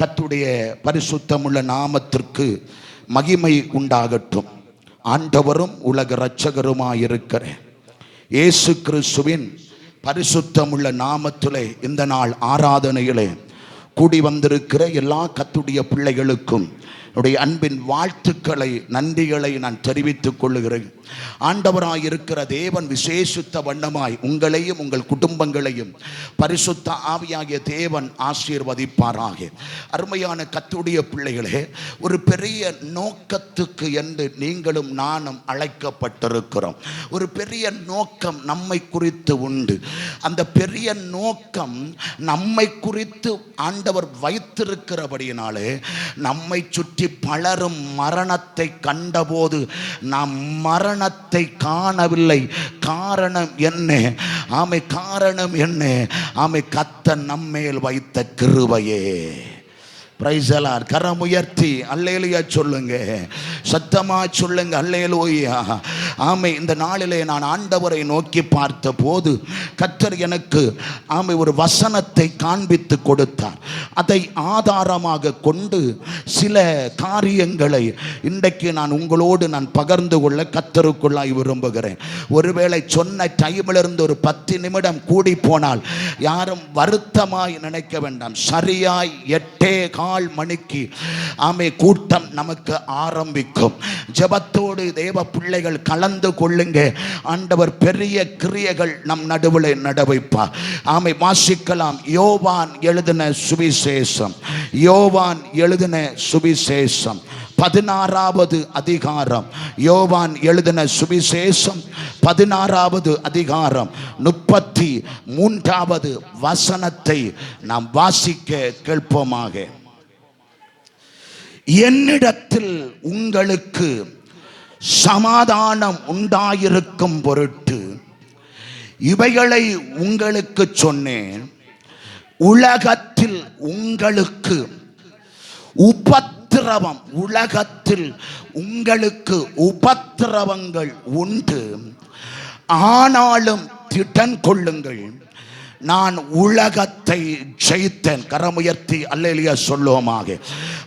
கர்த்தருடைய பரிசுத்தமுள்ள நாமத்திற்கு மகிமை உண்டாகட்டும். ஆண்டவரும் உலக இரட்சகருமாயிருக்கிற இயேசு கிறிஸ்துவின் பரிசுத்தமுள்ள நாமத்திலே இந்த நாள் ஆராதனையிலே கூடி வந்திருக்கிற எல்லா கர்த்தருடைய பிள்ளைகளுக்கும் என்னுடைய அன்பின் வாழ்த்துக்களை, நன்றிகளை நான் தெரிவித்துக் கொள்ளுகிறேன். ஆண்டவராயிருக்கிற தேவன் விசேஷித்த வண்ணமாய் உங்களையும் உங்கள் குடும்பங்களையும் பரிசுத்த ஆவியாகிய தேவன் ஆசீர்வதிப்பாராக. அருமையான கர்த்தருடைய பிள்ளைகளே, ஒரு பெரிய நோக்கத்துக்கு என்று நீங்களும் நானும் அழைக்கப்பட்டிருக்கிறோம். ஒரு பெரிய நோக்கம் நம்மை குறித்து உண்டு. அந்த பெரிய நோக்கம் நம்மை குறித்து ஆண்டவர் வைத்திருக்கிறபடியினாலே நம்மை சுற்றி பலரும் மரணத்தை கண்டபோது நாம் மரணத்தை காணவில்லை. காரணம் என்ன? காரணம் என்ன? கர்த்தர் நம்மேல் வைத்த கிருபையே. Price the Lord. கரம் உயர்த்தி அல்லேலூயா சொல்லுங்க, சத்தமா சொல்லுங்க அல்லேலூயா. இந்த நாளிலே நான் ஆண்டவரை நோக்கி பார்த்த போது கர்த்தர் எனக்கு ஒரு வசனத்தை காண்பித்து கொடுத்தார். அதை ஆதாரமாக கொண்டு சில காரியங்களை இன்றைக்கு நான் உங்களோடு நான் பகிர்ந்து கொள்ள கர்த்தருக்குள்ளாய் விரும்புகிறேன். ஒருவேளை சொன்ன டைமிலிருந்து ஒரு 10 நிமிடம் கூடி போனால் யாரும் வருத்தமாய் நினைக்க வேண்டாம். சரியாய் 8:15 மணிக்கு கூட்டம் நமக்கு ஆரம்பிக்கும். ஜெபத்தோடு தேவ பிள்ளைகள் கலந்து கொள்ளுங்க. ஆண்டவர் பெரிய கிரியைகள் நம் நடுவில் நடவைப்பார். வாசிக்கலாம். யோவான் எழுதின சுவிசேஷம், யோவான் எழுதின சுவிசேஷம் 16வது அதிகாரம். யோவான் எழுதின சுவிசேஷம் 16வது அதிகாரம் 33வது வசனத்தை நாம் வாசிக்க கேட்போமாக. என்னிடத்தில் உங்களுக்கு சமாதானம் உண்டாயிருக்கும் பொருட்டு இவைகளை உங்களுக்கு சொன்னேன். உலகத்தில் உங்களுக்கு உபத்திரவம், உலகத்தில் உங்களுக்கு உபத்திரவங்கள் உண்டு. ஆனாலும் திடன் கொள்ளுங்கள், நான் உலகத்தை ஜெயித்தேன். கரமுயர்த்தி அல்லேலூயா சொல்லுவோமாக.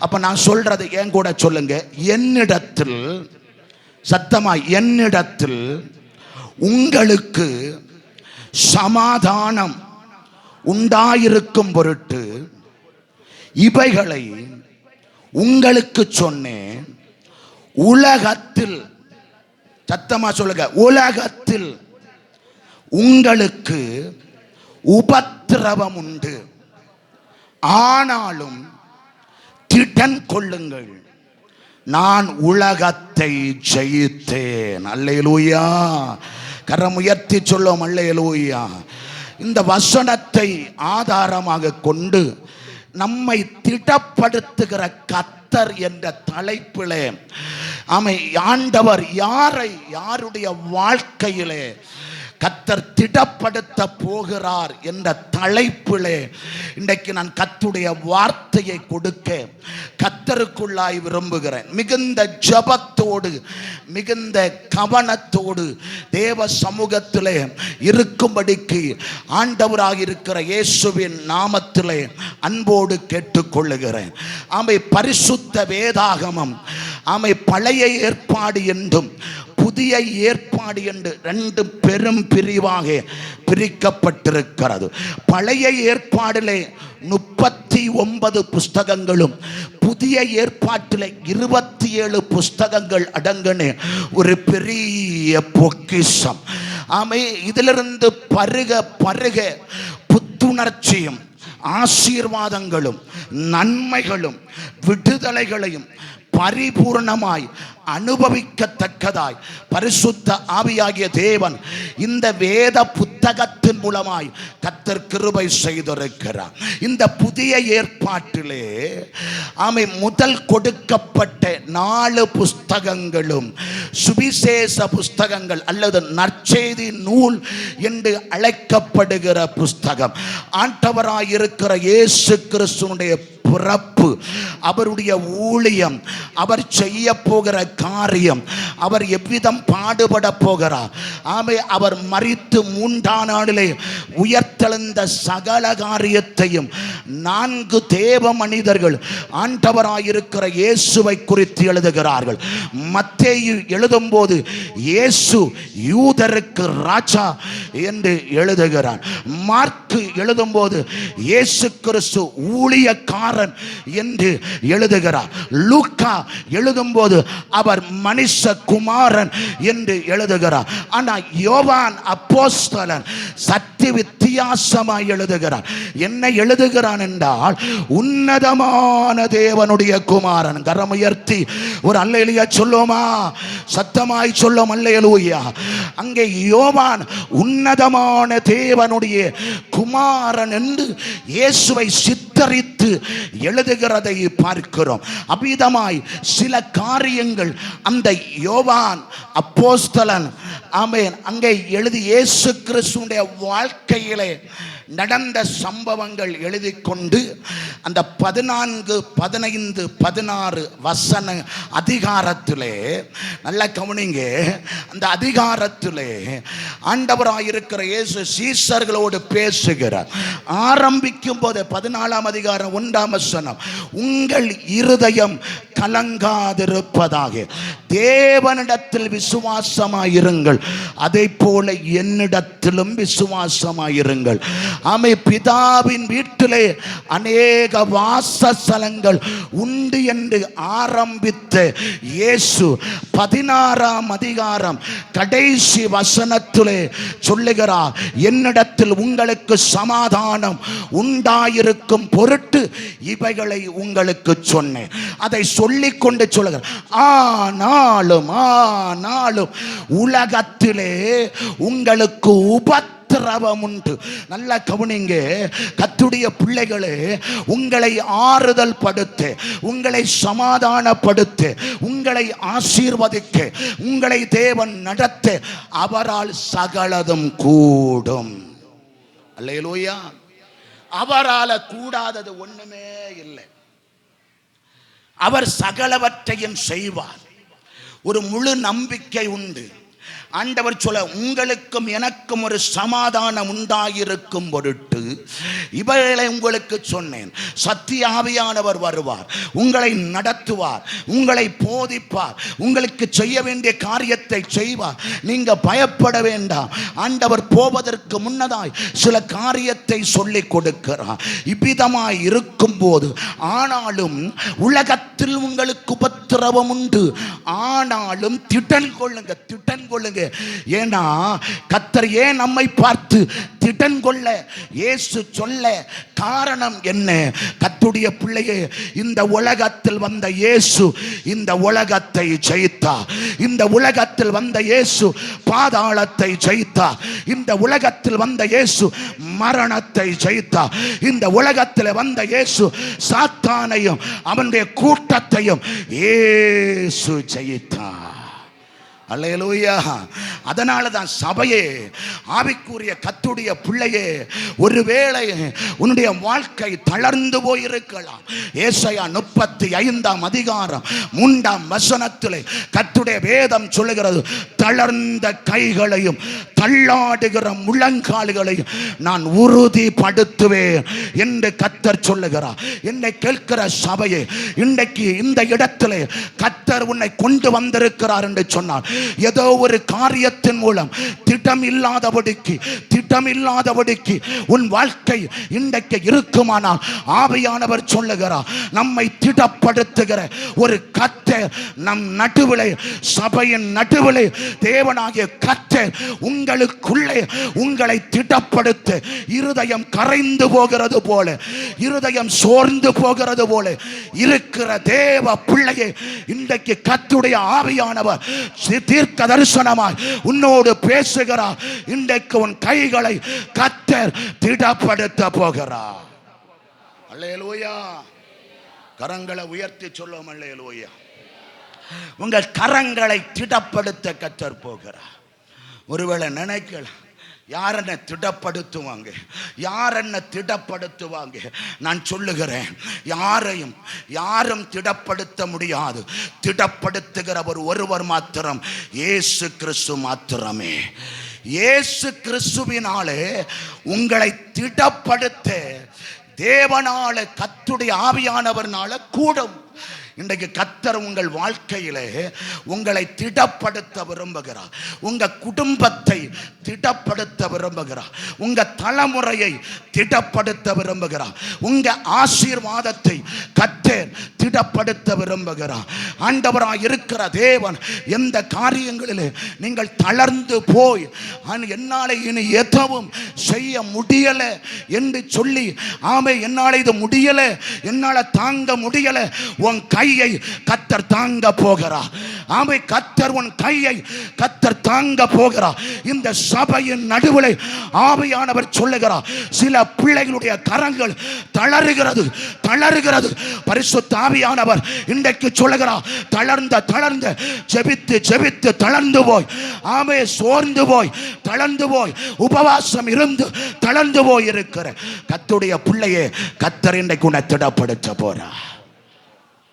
அப்ப நான் சொல்றது ஏன் கூட சொல்லுங்க. என்னிடத்தில், சத்தமா, என்னிடத்தில் உங்களுக்கு சமாதானம் உண்டாயிருக்கும் பொருட்டு இவைகளை உங்களுக்கு சொன்னேன். உலகத்தில், சத்தமா சொல்லுங்க, உலகத்தில் உங்களுக்கு உபத்திரவம் உண்டு. ஆனாலும் திடன் கொள்ளுங்கள், நான் உலகத்தை ஜெயித்தேன். அல்லேலூயா. கரம் உயர்த்தி சொல்லும் அல்லேலூயா. இந்த வசனத்தை ஆதாரமாக கொண்டு நம்மை திடப்படுத்துகிற கர்த்தர் என்ற தலைப்பிலே ஆண்டவர் யாருடைய வாழ்க்கையிலே கர்த்தர் திடப்படுத்த போகிறார் என்ற தலைப்பிலே இன்றைக்கு நான் கர்த்தருடைய வார்த்தையை கொடுக்க கர்த்தருக்குள்ளாய் விரும்புகிறேன். மிகுந்த ஜெபத்தோடு, மிகுந்த கவனத்தோடு தேவ சமூகத்திலே இருக்கும்படிக்கு ஆண்டவராக இருக்கிற இயேசுவின் நாமத்திலே அன்போடு கேட்டுக்கொள்ளுகிறேன். பரிசுத்த வேதாகமம் பழைய ஏற்பாடு என்றும் புதிய ஏற்பாடு என்று 2 பெரும் பிரிவாக பிரிக்கப்பட்டிருக்கிறது. பழைய ஏற்பாடிலே 39 புஸ்தகங்களும் புதிய ஏற்பாட்டிலே 27 புஸ்தகங்கள் அடங்கின ஒரு பெரிய பொக்கிஷம். இதிலிருந்து பருக புத்துணர்ச்சியும் ஆசீர்வாதங்களும் நன்மைகளும் விடுதலைகளையும் பரிபூர்ணமாய் அனுபவிக்கத்தக்கதாய் பரிசுத்த ஆவியாகிய தேவன் இந்த வேத புத்தகத்தின் மூலமாய் கர்த்தர் கிருபை செய்திருக்கிறார். இந்த புதிய ஏற்பாட்டிலே முதல் கொடுக்கப்பட்ட 4 புஸ்தகங்களும் சுவிசேஷ புஸ்தகங்கள் அல்லது நற்செய்தி நூல் என்று அழைக்கப்படுகிற புஸ்தகம். ஆண்டவராயிருக்கிற இயேசு கிறிஸ்துவினுடைய பிறப்பு, அவருடைய ஊழியம், அவர் செய்ய போகிற காரியம், அவர் எவ்விதம் பாடுபட போகிறார். ஆமே, அவர் மரித்து 3ஆம் நாளிலே உயர்த்தெழுந்த சகல காரியத்தையும் 4 தேவ மனிதர்கள் ஆண்டவராயிருக்கிற இயேசுவை குறித்து எழுதுகிறார்கள். மத்தேயு எழுதும்போது இயேசு யூதருக்கு ராஜா என்று எழுதுகிறார். மார்க்கு எழுதும்போது இயேசு கிறிஸ்து ஊழியக்காரன் என்று எழுதுகிறார். லூக்கா எழுதும்போது அவர் மனுஷ குமாரன் என்று எழுதுகிறார். ஆனால் யோவான் அப்போஸ்தலன் சற்று வித்தியாசமாய் எழுதுகிறார். என்ன எழுதுகிறான் என்றால், உன்னதமான தேவனுடைய குமாரன். கரமுயர்த்தி ஒரு அல்லேலூயா சொல்லுமா, சத்தமாய் சொல்லும் அல்லேலூயா. அங்கே யோவான் உன்னதமான தேவனுடைய குமாரன் என்று இயேசுவை சித்தரித்து எழுதுகிறதை பார்க்கிறோம். அபிதமாய் சில காரியங்கள் அந்த யோவான் அப்போஸ்தலன் ஆமென் அங்கே எழுதி இயேசு கிறிஸ்துவினுடைய வாழ்க்கையிலே நடந்த சம்பவங்கள் எழுதி கொண்டு அந்த 14, 15, 16 வசன அதிகாரத்திலே நல்ல கவனிங்க. அந்த அதிகாரத்திலே ஆண்டவராயிருக்கிற இயேசு சீஷர்களோடு பேசுகிறார். ஆரம்பிக்கும் போது 14ஆம் அதிகாரம் 1ஆம் வசனம், உங்கள் இருதயம் கலங்காதிருப்பதாக தேவனிடத்தில் விசுவாசமாயிருங்கள், அதை போல என்னிடத்திலும் விசுவாசமாயிருங்கள். ஆமே, பிதாவின் வீட்டிலே அநேக வாசஸ்தலங்கள் உண்டு என்று ஆரம்பித்த இயேசு 16ஆம் அதிகாரம் கடைசி வசனத்திலே சொல்லுகிறார், என்னிடத்தில் உங்களுக்கு சமாதானம் உண்டாயிருக்கும் பொருட்டு இவைகளை உங்களுக்கு சொன்னேன். அதை சொல்லிக் கொண்டு சொல்லுகிறார், ஆனாலும் உலகத்திலே உங்களுக்கு உபத்திரவம் உண்டு. நல்லா கவனிங்க கர்த்தருடைய பிள்ளைகளே, உங்களை ஆறுதல் படுத்த, உங்களை சமாதானப்படுத்த, உங்களை ஆசீர்வதிக்க, உங்களை தேவன் நடத்த அவரால் சகலதும் கூடும். அல்லேலூயா. அவரால் கூடாதது ஒண்ணுமே இல்லை. அவர் சகலவற்றையும் செய்வார். ஒரு முழு நம்பிக்கை உண்டு. ஆண்டவர் சொல்ல, உங்களுக்கும் எனக்கும் ஒரு சமாதானம் உண்டாயிருக்கும் பொருட்டு இவைகளை உங்களுக்கு சொன்னேன். சத்திய ஆவியானவர் வருவார், உங்களை நடத்துவார், உங்களை போதிப்பார், உங்களுக்கு செய்ய வேண்டிய காரியத்தை செய்வார். நீங்க பயப்பட வேண்டாம். ஆண்டவர் போவதற்கு முன்னதாய் சில காரியத்தை சொல்லிக் கொடுக்கிறார். இவ்விதமாய் இருக்கும் போது, ஆனாலும் உலகத்தில் உங்களுக்கு உபத்திரவம் உண்டு, ஆனாலும் திடன் கொள்ளுங்க, திடன் கொள்ளுங்க. ஏன்னா கர்த்தர் ஏன் நம்மை பார்த்து திடன் கொள்ள இயேசு சொல்ல காரணம் என்ன? கர்த்தருடைய பிள்ளையே, இந்த உலகத்தில் வந்த இயேசு இந்த உலகத்தை ஜெயித்தார். இந்த உலகத்தில் வந்த இயேசு பாதாளத்தை ஜெயித்தார். இந்த உலகத்தில் வந்த இயேசு மரணத்தை ஜெயித்தார். இந்த உலகத்தில் வந்த இயேசு சாத்தானையும் அவனுடைய கூட்டத்தையும் இயேசு ஜெயித்தார். அல்லேலூயா. அதனால தான் சபையே, ஆவிக்குரிய கர்த்தருடைய பிள்ளையே, ஒருவேளை உன்னுடைய வாழ்க்கை தளர்ந்து போயிருக்கலாம். ஏசாயா 35ஆம் அதிகாரம் 3ஆம் வசனத்திலே கர்த்தருடைய வேதம் சொல்லுகிறது, தளர்ந்த கைகளையும் தள்ளாடுகிற முழங்கால்களையும் நான் உறுதிப்படுத்துவேன் என்று கர்த்தர் சொல்லுகிறார். என்னை கேட்கிற சபையே, இன்றைக்கு இந்த இடத்திலே கர்த்தர் உன்னை கொண்டு வந்திருக்கிறார் என்று சொன்னார். ஏதோ ஒரு காரியத்தின் மூலம் திட்டம் இல்லாதபடிக்கு உன் வாழ்க்கை இன்றைக்கு இருக்குமானால், ஆவியானவர் சொல்லுகிறார், நம்மை திடப்படுத்துகிற ஒரு கர்த்தர் நம் நடுவிலே, சபையின் நடுவிலே தேவனாகிய கர்த்தர் உங்களுக்குள்ளே உங்களை திடப்படுத்த, இருதயம் கரைந்து போகிறது போல, இருதயம் சோர்ந்து போகிறது போல இருக்கிற தேவ பிள்ளையே, இன்றைக்கு கர்த்தருடைய ஆவியானவர் தீர்க்க தரிசனமாய் உன்னோடு பேசுகிறார். இன்றைக்கு உன் கைகளை கர்த்தர் திடப்படுத்த போகிறார். அல்லேலூயா. கரங்களை உயர்த்தி சொல்லும் அல்லேலூயா. உங்கள் கரங்களை திடப்படுத்த கர்த்தர் போகிறார். ஒருவேளை நினைக்கலாம், யார் என்ன திடப்படுத்துவாங்க? யார் என்ன திடப்படுத்துவாங்க? நான் சொல்லுகிறேன், யாரும் திடப்படுத்த முடியாது. திடப்படுத்துகிறவர் ஒருவர் மாத்திரம், இயேசு கிறிஸ்து மாத்திரமே. இயேசு கிறிஸ்துவினாலே உங்களை திடப்படுத்த தேவனால, கர்த்தருடைய ஆவியானவர்னால கூடும். இன்றைக்கு கர்த்தர் உங்கள் வாழ்க்கையிலே உங்களை திடப்படுத்த விரும்புகிறார். உங்க குடும்பத்தை திடப்படுத்த விரும்புகிறார். உங்க தலைமுறையை திடப்படுத்த விரும்புகிறார். உங்க ஆசீர்வாதத்தை கர்த்தர் திடப்படுத்த விரும்புகிறார். ஆண்டவராய் இருக்கிற தேவன் எந்த காரியங்களிலே நீங்கள் தளர்ந்து போய் என்னால இனி எதுவும் செய்ய முடியல என்று சொல்லி, ஆமே என்னால இது முடியல, என்னால தாங்க முடியல, உன் கையை கர்த்தர் தாங்க போகிறார். ஆமே, கர்த்தர் உன் கையை கர்த்தர் தாங்க போகிறார். இந்த சபையின் நடுவில் ஆவியானவர் சொல்லுகிறார், சில பிள்ளைகளுடைய கரங்கள் தளறுகிறது. பரிசுத்த ஆவியானவர் இன்றைக்கு சொல்லுகிறார், தளர்ந்த ஜெபித்து தளர்ந்து போய், ஆமே சோர்ந்து போய், தளர்ந்து போய், உபவாசம் இருந்து தளர்ந்து போய் இருக்கிற கர்த்தருடைய பிள்ளையே கர்த்தர் இன்றைக்கு உன்னை திடப்படுத்த போறார்.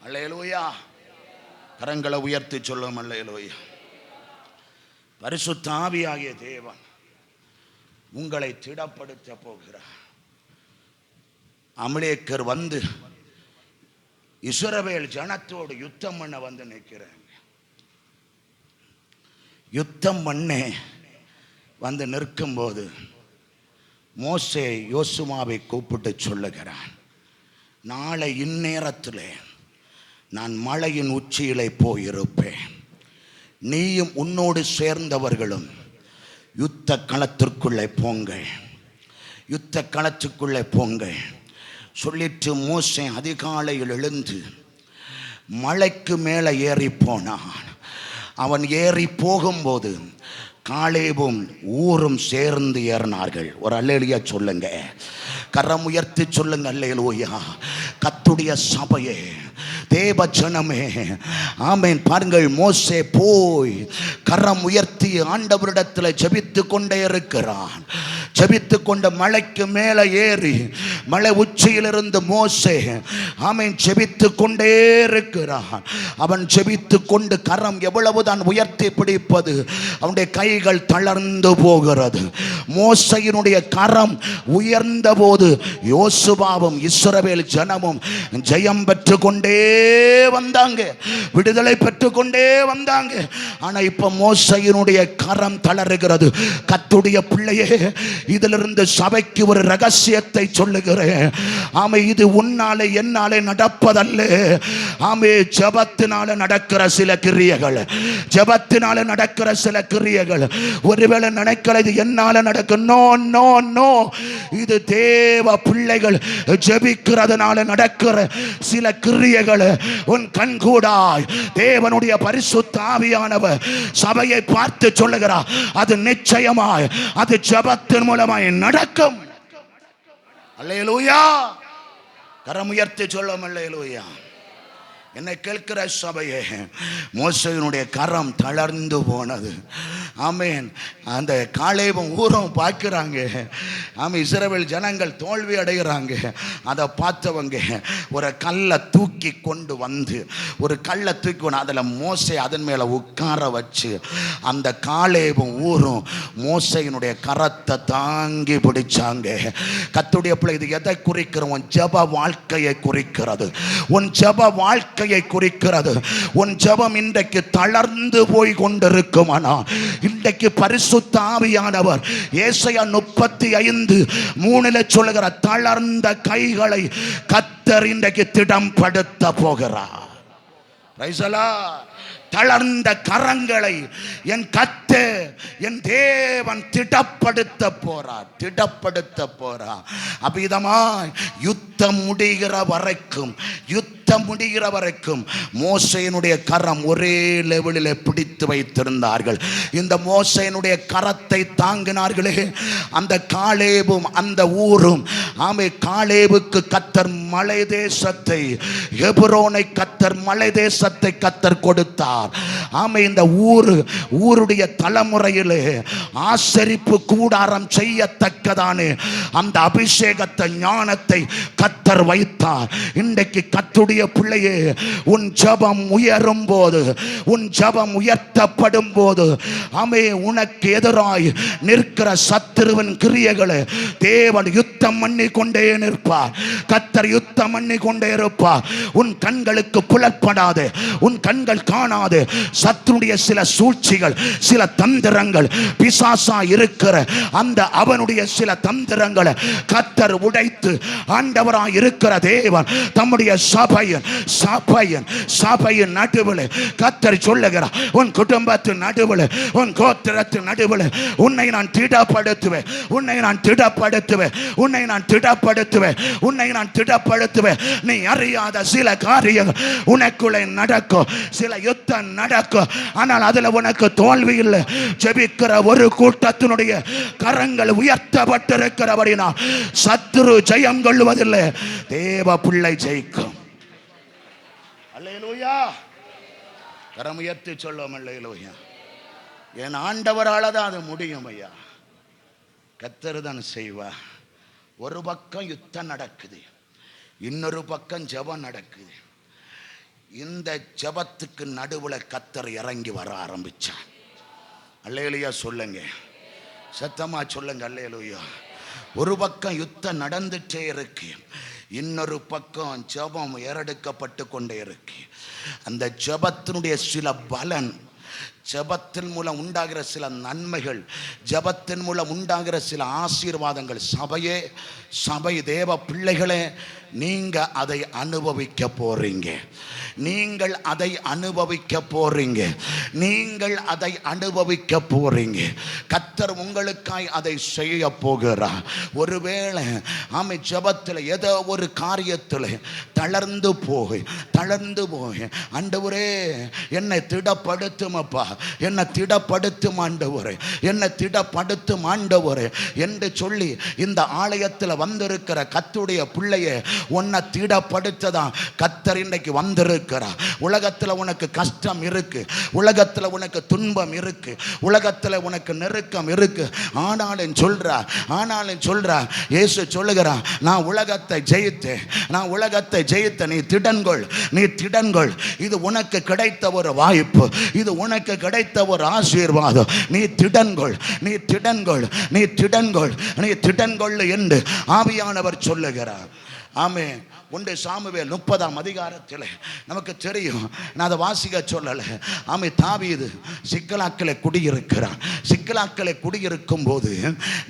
அல்லேலூயா. கரங்களை உயர்த்தி சொல்லும் அல்லேலூயா. பரிசுத்த ஆவியாகிய தேவன் உங்களை திடப்படுத்த போகிறார். அமலேக்கர் வந்து இஸ்ரவேல் ஜனத்தோடு யுத்தம் பண்ண வந்து நிற்கிறாங்க. யுத்தம் பண்ண வந்து நிற்கும்போது மோசே யோசுவாவை கூப்பிட்டு சொல்லுகிறான், நாளை இந்நேரத்தில் நான் மலையின் உச்சியிலே போயிருப்பேன். நீயும் உன்னோடு சேர்ந்தவர்களும் யுத்த களத்திற்குள்ளே போங்கள் சொல்லிட்டு மோசே அதிகாலையில் எழுந்து மலைக்கு மேலே ஏறி போனான். அவன் ஏறி போகும்போது காலேபும் ஊரும் சேர்ந்து ஏறினார்கள். ஒரு அல்லேலூயா சொல்லுங்க, கரம் உயர்த்தி சொல்லுங்க அல்லேலூயா. கர்த்தருடைய சபையே, தேவ ஜனமே, ஆமென். பாருங்கள், மோசே போய் கரம் உயர்த்தி ஆண்டவரிடத்தில் ஜெபித்து கொண்டே இருக்கிறான். ஜெபித்து கொண்ட மலைக்கு மேலே ஏறி மலை உச்சியிலிருந்து மோசே, ஆமென், ஜெபித்து கொண்டே இருக்கிறான். அவன் ஜெபித்து கொண்டு கரம் எவ்வளவுதான் உயர்த்தி பிடிப்பது, அவனுடைய கைகள் தளர்ந்து போகிறது. மோசையினுடைய கரம் உயர்ந்த போது யோசுவாவும் இஸ்ரவேல் ஜனமும் ஜெயம் பெற்று கொண்டே வந்தாங்க, விடுதலை பெற்றுக் கொண்டே வந்தாங்க. ஆனா இப்ப மோசையினுடைய கரம் தளருகிறது. கர்த்தருடைய பிள்ளையே, இதிலிருந்து சபைக்கு ஒரு ரகசியத்தை சொல்லுகிறேன். ஆமே, இது உன்னாலே என்னாலே நடப்பதல்ல. ஆமே, ஜெபத்தினால நடக்கிற சில கிரியைகள், ஜெபத்தினால நடக்கிற சில கிரியைகள். ஒருவேளை நினைக்கல இது என்னால நடக்கும். நோ நோ நோ, இது தேவ பிள்ளைகள் ஜெபிக்கிறதுனால நடக்கிற சில கிரியைகள். உன் கண்கூடாய் தேவனுடைய பரிசுத்த ஆவியானவர் சபையை பார்த்து சொல்லுகிறார், அது நிச்சயமாய், அது ஜெபத்தின் மூலமாய் நடக்கும். அல்லேலூயா. கரம் உயர்த்தி சொல்லும் அல்லேலூயா. என்னை கேட்கிற சபையே, மோசேயினுடைய கரம் தளர்ந்து போனது. ஆமேன். அந்த காலேபும் ஊரும் பார்க்கிறாங்க. ஆமாம், இஸ்ரவேல் ஜனங்கள் தோல்வி அடைகிறாங்க. அதை பார்த்தவங்க ஒரு கல்லை தூக்கி கொண்டு வந்து, அதில் மோசே அதன் மேலே உட்கார வச்சு, அந்த காலேபும் ஊரும் மோசேயினுடைய கரத்தை தாங்கி பிடிச்சாங்க. கர்த்தருடைய பிள்ளை, இது எதை குறிக்கிற? உன் ஜெப வாழ்க்கையை குறிக்கிறது. உன் ஜெப வாழ்க்கையை குறிக்கிறது. உன் ஜெபம் இன்றைக்கு தளர்ந்து போய் கொண்டிருக்குமானா, இன்றைக்கு பரிசுத்த ஆவியானவர் ஏசாயா 35:3 சொல்லுகிற தளர்ந்த கைகளை கர்த்தர் இன்றைக்கு திடம்படுத்த போகிறார். Price the Lord. தளர்ந்த கரங்களை என் கர்த்தர், என் தேவன் திடப்படுத்த போறார். அபிதமாய் யுத்தம் முடிகிற வரைக்கும், யுத்தம் முடிகிற வரைக்கும் மோசேயினுடைய கரம் ஒரே லெவலில் பிடித்து வைத்திருந்தார்கள். இந்த மோசேயினுடைய கரத்தை தாங்கினார்களே அந்த காலேபும் அந்த ஊரும். ஆமே, காலேபுக்கு கர்த்தர் மலை தேசத்தை, எபிரோனை கர்த்தர் மலை தேசத்தை கர்த்தர் கொடுத்தார். ஆமே, இந்த ஊருடைய தலைமுறையிலே ஆசரிப்பு கூடாரம் செய்யத்தக்கதான அந்த அபிஷேகத்தை, ஞானத்தை கர்த்தர் வைத்தார். இன்றைக்கு கர்த்தருடைய பிள்ளையே, உன் ஜெபம் உயரும் போது, உன் ஜெபம் உயர்த்தப்படும் போது, ஆமே, உனக்கு எதிராய் நிற்கிற சத்துருவின் கிரியைகளை தேவன் யுத்தம் பண்ணி கொண்டே நிற்பார். கர்த்தர் யுத்தம் பண்ணி கொண்டே இருப்பார். உன் கண்களுக்கு புலப்படாது, உன் கண்கள் காணாது சத்துருடைய சில சூழ்ச்சிகள், சில தந்திரங்கள், பிசாசா இருக்கிற அந்த அவனுடைய சில தந்திரங்களை கர்த்தர் உடைத்து, ஆண்டவராய் இருக்கிற தேவன் தம்முடைய சபையின் நடுவில் கர்த்தர் சொல்லுகிறார், உன் குடும்பத்தின் நடுவில், உன் கோத்திரத்தின் நடுவில் உன்னை நான் திடப்படுத்துவேன், உன்னை நான் திடப்படுத்துவேன், உன்னை நான் திடப்படுத்துவேன், உன்னை நான் திடப்படுத்துவேன். நீ அறியாத சில காரியங்கள் உனக்குள்ளே நடக்கும், சில யுத்தம் நடக்கும். ஆனால் அதுல உனக்கு தோல்வி இல்லை. ஜெபிக்கிற ஒரு கூட்டத்தினுடைய கரங்கள் உயர்த்தப்பட்டிருக்கிறபடினால் சத்துரு ஜெயம் கொள்வதில்லை, தேவ பிள்ளை ஜெயிக்கும். அல்லேலூயா. கரம் உயர்த்தி சொல்லுவோம் அல்லேலூயா. என் ஆண்டவரால தான் அது முடியும் ஐயா. கர்த்தர் தான் செய்வா. ஒரு பக்கம் யுத்தம் நடக்குது, இன்னொரு பக்கம் ஜெபம் நடக்குது. இந்த ஜெபத்துக்கு நடுவில் கர்த்தர் இறங்கி வர ஆரம்பிச்சான். அல்லேலூயா சொல்லுங்க, சத்தமா சொல்லுங்க அல்லேலூயா. ஒரு பக்கம் யுத்தம் நடந்துட்டே இருக்கு, இன்னொரு பக்கம் ஜெபம் ஏறெடுக்கப்பட்டு கொண்டே இருக்கு. அந்த ஜெபத்தினுடைய சில பலன், ஜெபத்தின் மூலம் உண்டாகிற சில நன்மைகள், ஜெபத்தின் மூலம் உண்டாகிற சில ஆசீர்வாதங்கள், சபை தேவ பிள்ளைகளே, நீங்க அதை அனுபவிக்க போறீங்க. நீங்கள் அதை அனுபவிக்க போறீங்க. நீங்கள் அதை அனுபவிக்க போறீங்க. கர்த்தர் உங்களுக்காய் அதை செய்ய போகிறார். ஒருவேளை ஆமை ஜெபத்தில் ஏதோ ஒரு காரியத்தில் தளர்ந்து போய் ஆண்டவரே என்னை திடப்படுத்தும் அப்பா, என்னை திடப்படுத்தும் ஆண்டவரே, என்னை திடப்படுத்தும் ஆண்டவரே என்று சொல்லி இந்த ஆலயத்தில் வந்திருக்கிற கர்த்தருடைய பிள்ளையை உன்னை திடப்படுத்ததான் கர்த்தர் இன்னைக்கு வந்திருக்கிறார். உலகத்தில் உனக்கு கஷ்டம் இருக்கு, உலகத்தில் உனக்கு துன்பம் இருக்கு, உலகத்தில் உனக்கு நெருக்கம் இருக்கு. ஆனாலும் சொல்றா இயேசு சொல்லுகிறார், நான் உலகத்தை ஜெயித்தேன், நான் உலகத்தை ஜெயித்த. நீ திடன்கொள். இது உனக்கு கிடைத்த ஒரு வாய்ப்பு, இது உனக்கு கிடைத்த ஒரு ஆசீர்வாதம். நீ திடன்கொள் என்று ஆவியானவர் சொல்லுகிறார். ஆமென். 1 சாமுவேல் 30ஆம் அதிகாரத்தில் நமக்கு தெரியும், நான் அதை வாசிக்க சொல்லலை. ஆமே, தாவீது சிக்கலாக்களை குடியிருக்கிறான். சிக்கலாக்களை குடியிருக்கும் போது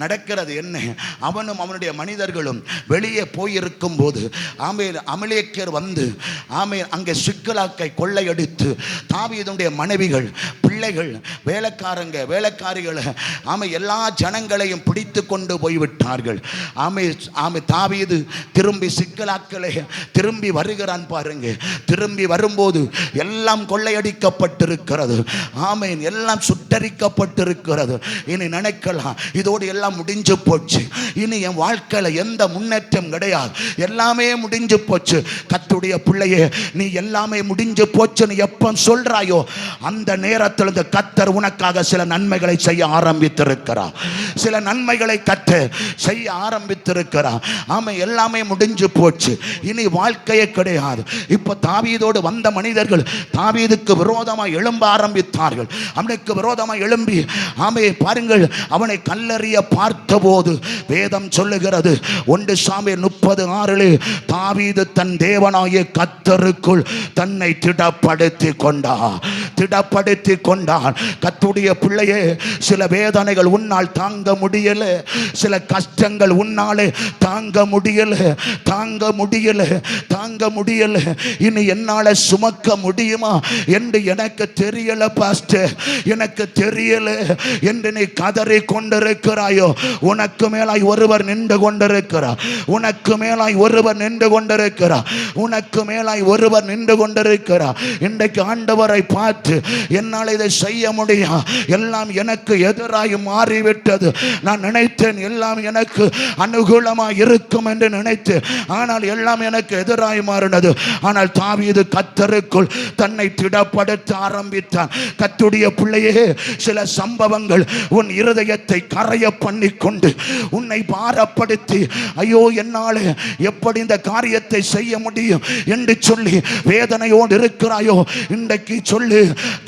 நடக்கிறது என்ன? அவனும் அவனுடைய மனிதர்களும் வெளியே போயிருக்கும் போது அமலேக்கியர் வந்து அங்கே சிக்கலாக்கை கொள்ளையடித்து தாவீதுடைய மனைவிகள், பிள்ளைகள், வேலைக்காரிகளை எல்லா ஜனங்களையும் பிடித்து கொண்டு போய்விட்டார்கள். தாவீது திரும்பி சிக்கலாக்களை திரும்பி வருகிறான் பாருங்க. திரும்பி வரும்போது எல்லாம் கொள்ளையடிக்கப்பட்டிருக்கிறது. ஆமென். எல்லாம் சுட்டரிக்கப்பட்டிருக்கிறது. இனி நினைக்கலாம், இதோடு எல்லாம் முடிஞ்சு போச்சு, இனி என் வாழ்க்கையில எந்த முன்னேற்றம் கிடையாது, எல்லாமே முடிஞ்சு போச்சு. கர்த்தருடைய பிள்ளையே, நீ எல்லாமே முடிஞ்சு போச்சுன்னு எப்ப சொல்றாயோ அந்த நேரத்தில் இந்த கர்த்தர் உனக்காக சில நன்மைகளை செய்ய ஆரம்பித்திருக்கிறார். சில நன்மைகளை கர்த்தர் செய்ய ஆரம்பித்திருக்கிறார். ஆமா, எல்லாமே முடிஞ்சு போச்சு, இனி வாழ்க்கையே கிடையாது. இப்ப தாவீதோடு வந்த மனிதர்கள் தாவீதுக்கு விரோதமாக எழும்ப ஆரம்பித்தார்கள். அவனுக்கு விரோதமாக எழும்பி பாருங்கள், அவனை கல்லறிய பார்த்தபோது வேதம் சொல்லுகிறது 1 சாமுவேல் 30:6 தாவீது தன் தேவனாகிய கர்த்தருக்குள் தன்னை திடப்படுத்தி கொண்டான். கொண்டால், கர்த்தருடைய பிள்ளையே, சில வேதனைகள் உன்னால் தாங்க முடியல, சில கஷ்டங்கள் உன்னாலே தாங்க முடியல, தாங்க முடியல, தாங்க முடியல, இனி என்னால சுமக்க முடியுமா என்று எனக்கு தெரியல பாஸ்டர், எனக்கு தெரியல என்று நீ கதறி கொண்டிருக்கிறாயோ, உனக்கு மேலாய் ஒருவர் நின்று கொண்டிருக்கிறார், உனக்கு மேலாய் ஒருவர் நின்று கொண்டிருக்கிறார், உனக்கு மேலாய் ஒருவர் நின்று கொண்டிருக்கிறார். இன்றைக்கு ஆண்டவரை பார்த்து, என்னால் இதை செய்ய முடியும், எல்லாம் எனக்கு எதிராய் மாறிவிட்டது, நான் நினைத்தேன் எல்லாம் எனக்கு அனுகூலமாக இருக்கும் என்று நினைத்து, ஆனால் எல்லாம் எனக்கு எதிராய் மாறினது. ஆனால் தாவீது கர்த்தருக்குள் தன்னை திடப்படுத்த ஆரம்பித்தான். கர்த்தருடைய பிள்ளையே, சில சம்பவங்கள் உன் இருதயத்தை கரைய பண்ணி கொண்டு உன்னை பாரப்படுத்தி, ஐயோ என்னால் எப்படி இந்த காரியத்தை செய்ய முடியும் என்று சொல்லி வேதனையோடு இருக்கிறாயோ, இன்றைக்கு சொல்லு,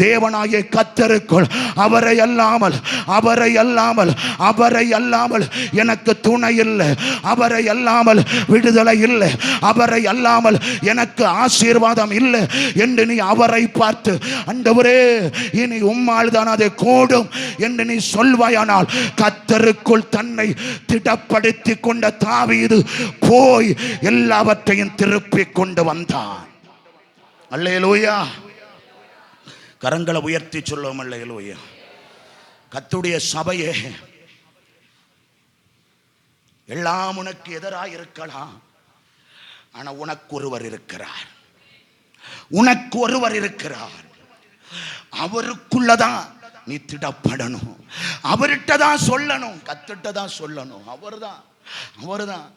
தேவனாகிய கர்த்தருக்குள் அவரை அல்லாமல், அவரை அல்லாமல், அவரை அல்லாமல் எனக்கு துணை இல்லை, அவரை அல்லாமல் விடுதலை இல்லை, அவரை அல்லாமல் எனக்கு ஆசீர்வாதம் இல்லை என்று நீ அவரை பார்த்து, ஆண்டவரே இனி உம்மால் தான் அதை கூடும் என்று நீ சொல்வாயானால், கர்த்தருக்குள் தன்னை திடப்படுத்தி கொண்ட தாவீது போய் எல்லாவற்றையும் திருப்பி கொண்டு வந்தான். அல்லேலூயா. கரங்களை உயர்த்தி சொல்லுவோம் அல்லேலூயா. கர்த்தருடைய சபையே, எல்லாம் உனக்கு எதிராக இருக்கலாம், ஆனா உனக்கு ஒருவர் இருக்கிறார், உனக்கு ஒருவர் இருக்கிறார். அவருக்குள்ளதான் நீ திடப்படணும், அவர்கிட்ட தான் சொல்லணும், கத்துட்ட தான் சொல்லணும். அவர்தான், அவர்தான்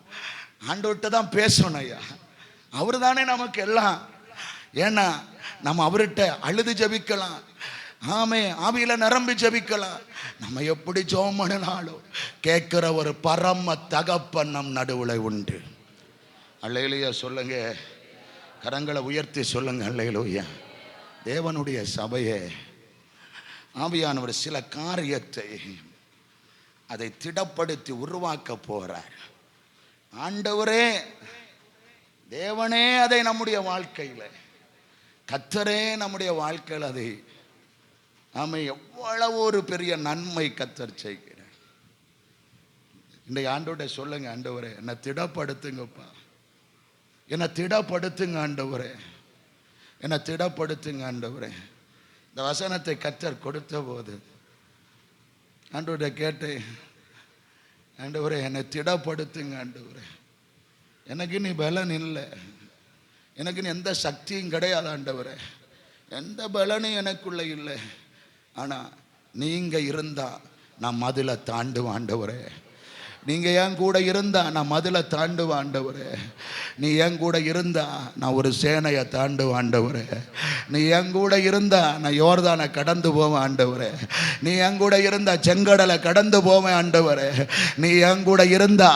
ஆண்டவர்கிட்ட தான் பேசணும். ஐயா, அவர் தானே நமக்கு எல்லாம். ஏன்னா நம்ம அவர்கிட்ட அழுது ஜபிக்கலாம், ஆமே, ஆவியில நிரம்பி ஜபிக்கலாம். நம்ம எப்படி ஜெபம் பண்ணினாலும் கேட்கிற ஒரு பரம தகப்பன் நம் நடுவுல உண்டு. அல்லேலூயா சொல்லுங்க, கரங்களை உயர்த்தி சொல்லுங்க அல்லேலூயா. தேவனுடைய சபையே, ஆவியானவர் சில காரியத்தை அதை திடப்படுத்தி உருவாக்க போறார். ஆண்டவரே, தேவனே அதை நம்முடைய வாழ்க்கையில, கர்த்தரே நம்முடைய வாழ்க்கையில் அதை, ஆமை, எவ்வளவு ஒரு பெரிய நன்மை கர்த்தர் செய்கிறார். இன்றைக்கு ஆண்டவரை சொல்லுங்க, ஆண்டவரே என்னை திடப்படுத்துங்கப்பா, என்னை திடப்படுத்துங்க ஆண்டவரே, என்னை திடப்படுத்துங்க ஆண்டவரே. இந்த வசனத்தை கர்த்தர் கொடுத்த போது ஆண்டவரை கேட்டேன், ஆண்டவரே என்னை திடப்படுத்துங்க ஆண்டவரே, எனக்கு நீ பலன் இல்லை, எனக்கு நீ எந்த சக்தியும் கிடையாது ஆண்டவரே, எந்த பலனும் எனக்குள்ள இல்லை, ஆனால் நீங்க இருந்தா நான் மதிலை தாண்டுவேன் ஆண்டவரே, நீங்க என் கூட இருந்தா நான் மதிலை தாண்டுவேன் ஆண்டவரே, நீ என் கூட இருந்தா நான் ஒரு சேனையை தாண்டுவேன் ஆண்டவரே, நீ என் கூட இருந்தா நான் யோர்தானை கடந்து போவேன் ஆண்டவரே, நீ என் கூட இருந்தா செங்கடலை கடந்து போவேன் ஆண்டவரே, நீ என் கூட இருந்தா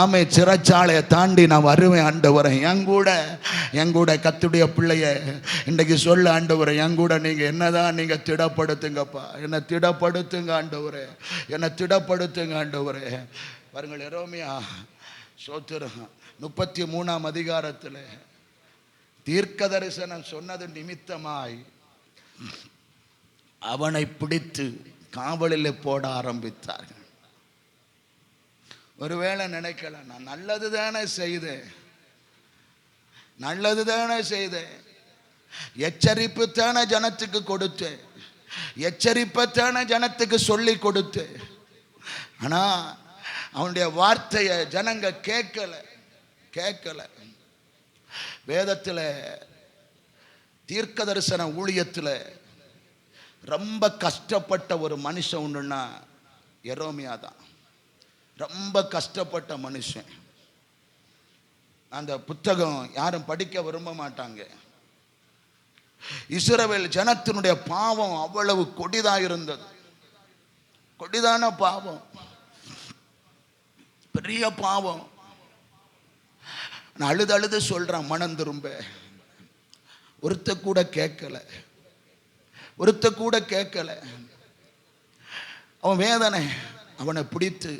ஆமை சிறைச்சாலையை தாண்டி நான் வருவேன் ஆண்டவரே. என் கூட கர்த்தருடைய பிள்ளைய இன்றைக்கு சொல்ல ஆண்டவரே, என் கூட நீங்க என்னதான் நீங்க திடப்படுத்துங்கப்பா, என்னை திடப்படுத்துங்க ஆண்டவரே, என்னை திடப்படுத்துங்க ஆண்டவரே. பாருங்கள், எரேமியா சோத்திரம் 33ஆம் அதிகாரத்தில் தீர்க்க தரிசனம் சொன்னது நிமித்தமாய் அவனை பிடித்து காவலில் போட ஆரம்பித்தார்கள். ஒருவேளை நினைக்கலாம், நான் நல்லது தானே செய்தேன், நல்லது தானே செய்தேன், எச்சரிப்பு தானே ஜனத்துக்கு கொடுத்தேன், எச்சரிப்பத்தானே ஜனத்துக்கு சொல்லி கொடுத்தேன், ஆனா அவனுடைய வார்த்தையை ஜனங்க கேட்கல. வேதத்தில் தீர்க்க தரிசன ஊழியத்தில் ரொம்ப கஷ்டப்பட்ட ஒரு மனுஷன் உண்டுன்னா எரேமியா தான். ரொம்ப கஷ்டப்பட்ட மனுஷன். அந்த புத்தகம் யாரும் படிக்க விரும்ப மாட்டாங்க. இஸ்ரவேல் ஜனத்தினுடைய பாவம் அவ்வளவு கொடிதாக இருந்தது, கொடிதான பாவம், பெரிய பாவம். நான் அழுது சொல்றான், மனம் திரும்ப. ஒருத்த கூட கேட்கல. அவன் வேதனை அவனை பிடித்து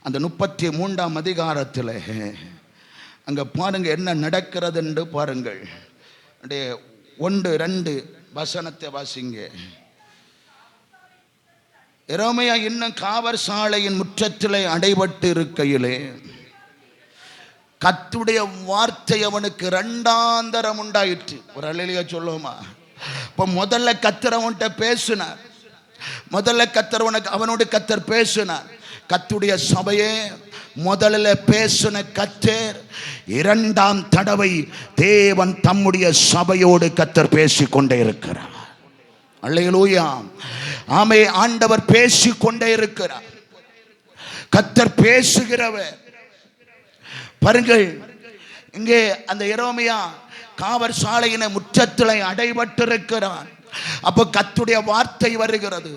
அந்த 33ஆம் அதிகாரத்தில் அங்க பாருங்க என்ன நடக்கிறது என்று பாருங்கள். 1-2 வசனத்தை வாசிங்க. எரேமியா இன்னும் காவற் சாலையின் முற்றத்திலே அடைபட்டு இருக்கையிலே கர்த்தருடைய வார்த்தை அவனுக்கு இரண்டாந்தரம் உண்டாயிற்று. ஒரு அல்லேலூயா சொல்லுவோமா? இப்போ முதல்ல கர்த்தர் அவன்கிட்ட பேசினார். முதல்ல கர்த்தர் அவனோடு கர்த்தர் பேசினார். கர்த்தருடைய சபையே, முதல்ல பேசின கர்த்தர் இரண்டாம் தடவை தேவன் தம்முடைய சபையோடு கர்த்தர் பேசிக்கொண்டே இருக்கிறார். அல்லேலூயா, ஆமே. ஆண்டவர் பேசிக்கொண்டே இருக்கிறார். கர்த்தர் பேசுகிறவர். பாருங்கள், இங்கே அந்த எரேமியா காவற் சாலையின முற்றத்திலே அடைபட்டிருக்கிறான். அப்போ கர்த்தருடைய வார்த்தை வருகிறது.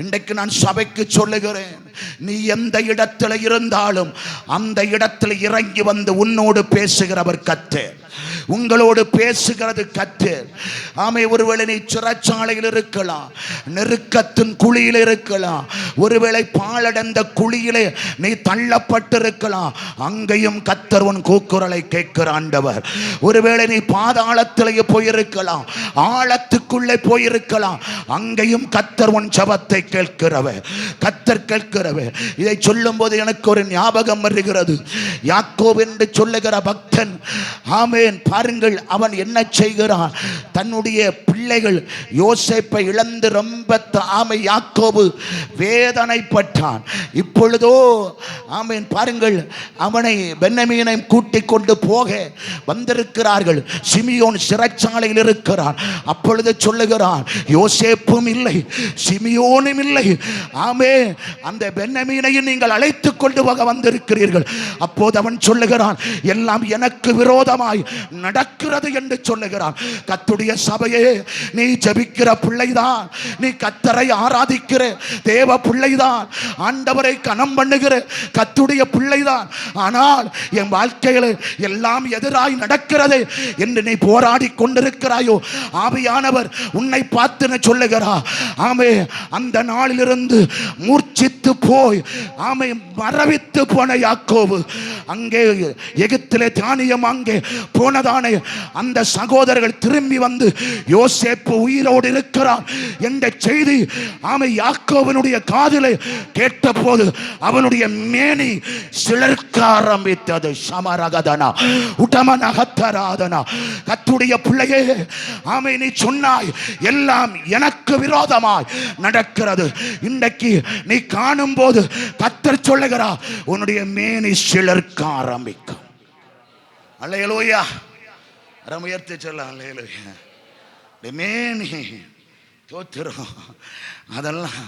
இன்றைக்கு நான் சபைக்கு சொல்லுகிறேன், நீ எந்த இடத்துல இருந்தாலும் அந்த இடத்துல இறங்கி வந்து உன்னோடு பேசுகிறவர் கர்த்தர், உங்களோடு பேசுகிறது கர்த்தர். ஆமே. ஒருவேளை நீ சிறைச்சாலையில் இருக்கலாம், நெருக்கத்தின் குழியில் இருக்கலாம், ஒருவேளை பாழடைந்த குழியிலே நீ தள்ளப்பட்டிருக்கலாம், அங்கேயும் கர்த்தர் உன் கூக்குரலை கேட்கிற ஆண்டவர். ஒருவேளை நீ பாதாளத்திலேயே போயிருக்கலாம், ஆழத்துக்குள்ளே போயிருக்கலாம், அங்கேயும் கர்த்தர் உன் ஜெபத்தை கேட்கிறவர், கர்த்தர் கேட்கிறவர். இதை சொல்லும் போது எனக்கு ஒரு ஞாபகம் வருகிறது. யாக்கோபு என்று சொல்லுகிற பக்தன், ஆமேன், பாருங்கள், அவன் என்ன செய்கிறான்? தன்னுடைய பிள்ளைகள் யோசேப்பை இழந்து ரொம்ப யாக்கோபு வேதனைப்பட்டான். இப்பொழுதோ ஆமேன், பாருங்கள், அவனை பென்யமீனை கூட்டிக் கொண்டு போக வந்திருக்கிறார்கள். சிமியோன் சிறைச்சாலையில் இருக்கிறான். அப்பொழுது சொல்லுகிறான், யோசேப்பும் இல்லை, சிமியோனும் இல்லை, ஆமே, அந்த பென்யமீனையும் நீங்கள் அழைத்துக் கொண்டு போக வந்திருக்கிறீர்கள். அப்போது அவன் சொல்லுகிறான், எல்லாம் எனக்கு விரோதமாய் நடக்கிறது என்று சொல்லுகிறான். கர்த்தருடைய சபையே, நீ ஜெபிக்கிற பிள்ளைதான், நீ கர்த்தரை ஆராதிக்கிற தேவ பிள்ளைதான், ஆண்டவரை கனம் பண்ணுகிற கர்த்தருடைய பிள்ளைதான். ஆனால் என் வாழ்க்கையில் எல்லாம் எதிராய் நடக்கிறது என்று நீ போராடி கொண்டிருக்கிறாயோ, ஆவியானவர் உன்னை பார்த்து சொல்லுகிறார், ஆமே, அந்த நாளிலிருந்து மூர்ச்சித்து போய், ஆமே, மரவித்து போன யாக்கோபு, அங்கே எகிப்திலே தானியம் அங்கே போனதானே அந்த சகோதரர்கள் திரும்பி வந்து யோசேப்பு உயிரோடு இருக்கிறான் என்ற செய்தி, ஆமை, யாக்கோபனுடைய காதிலே கேட்டபோது அவனுடைய மேனி சிலிர்க்க ஆரம்பித்தது. சமரகதனா உடமனகத்தராதனா. கர்த்தருடைய பிள்ளையே, ஆமை, நீ சொன்னாய் எல்லாம் எனக்கு விரோதமாய் நடக்கிறது. இன்றைக்கு நீ காணும் போது கர்த்தர் சொல்லுகிறார், உன்னுடைய மேனி சிலிர்க்க ஆரம்பிக்கும். அல்லேலூயா. உயர்த்தி சொல்ல, அல்லேலூயா. மேனி தோத்திரம் அதெல்லாம்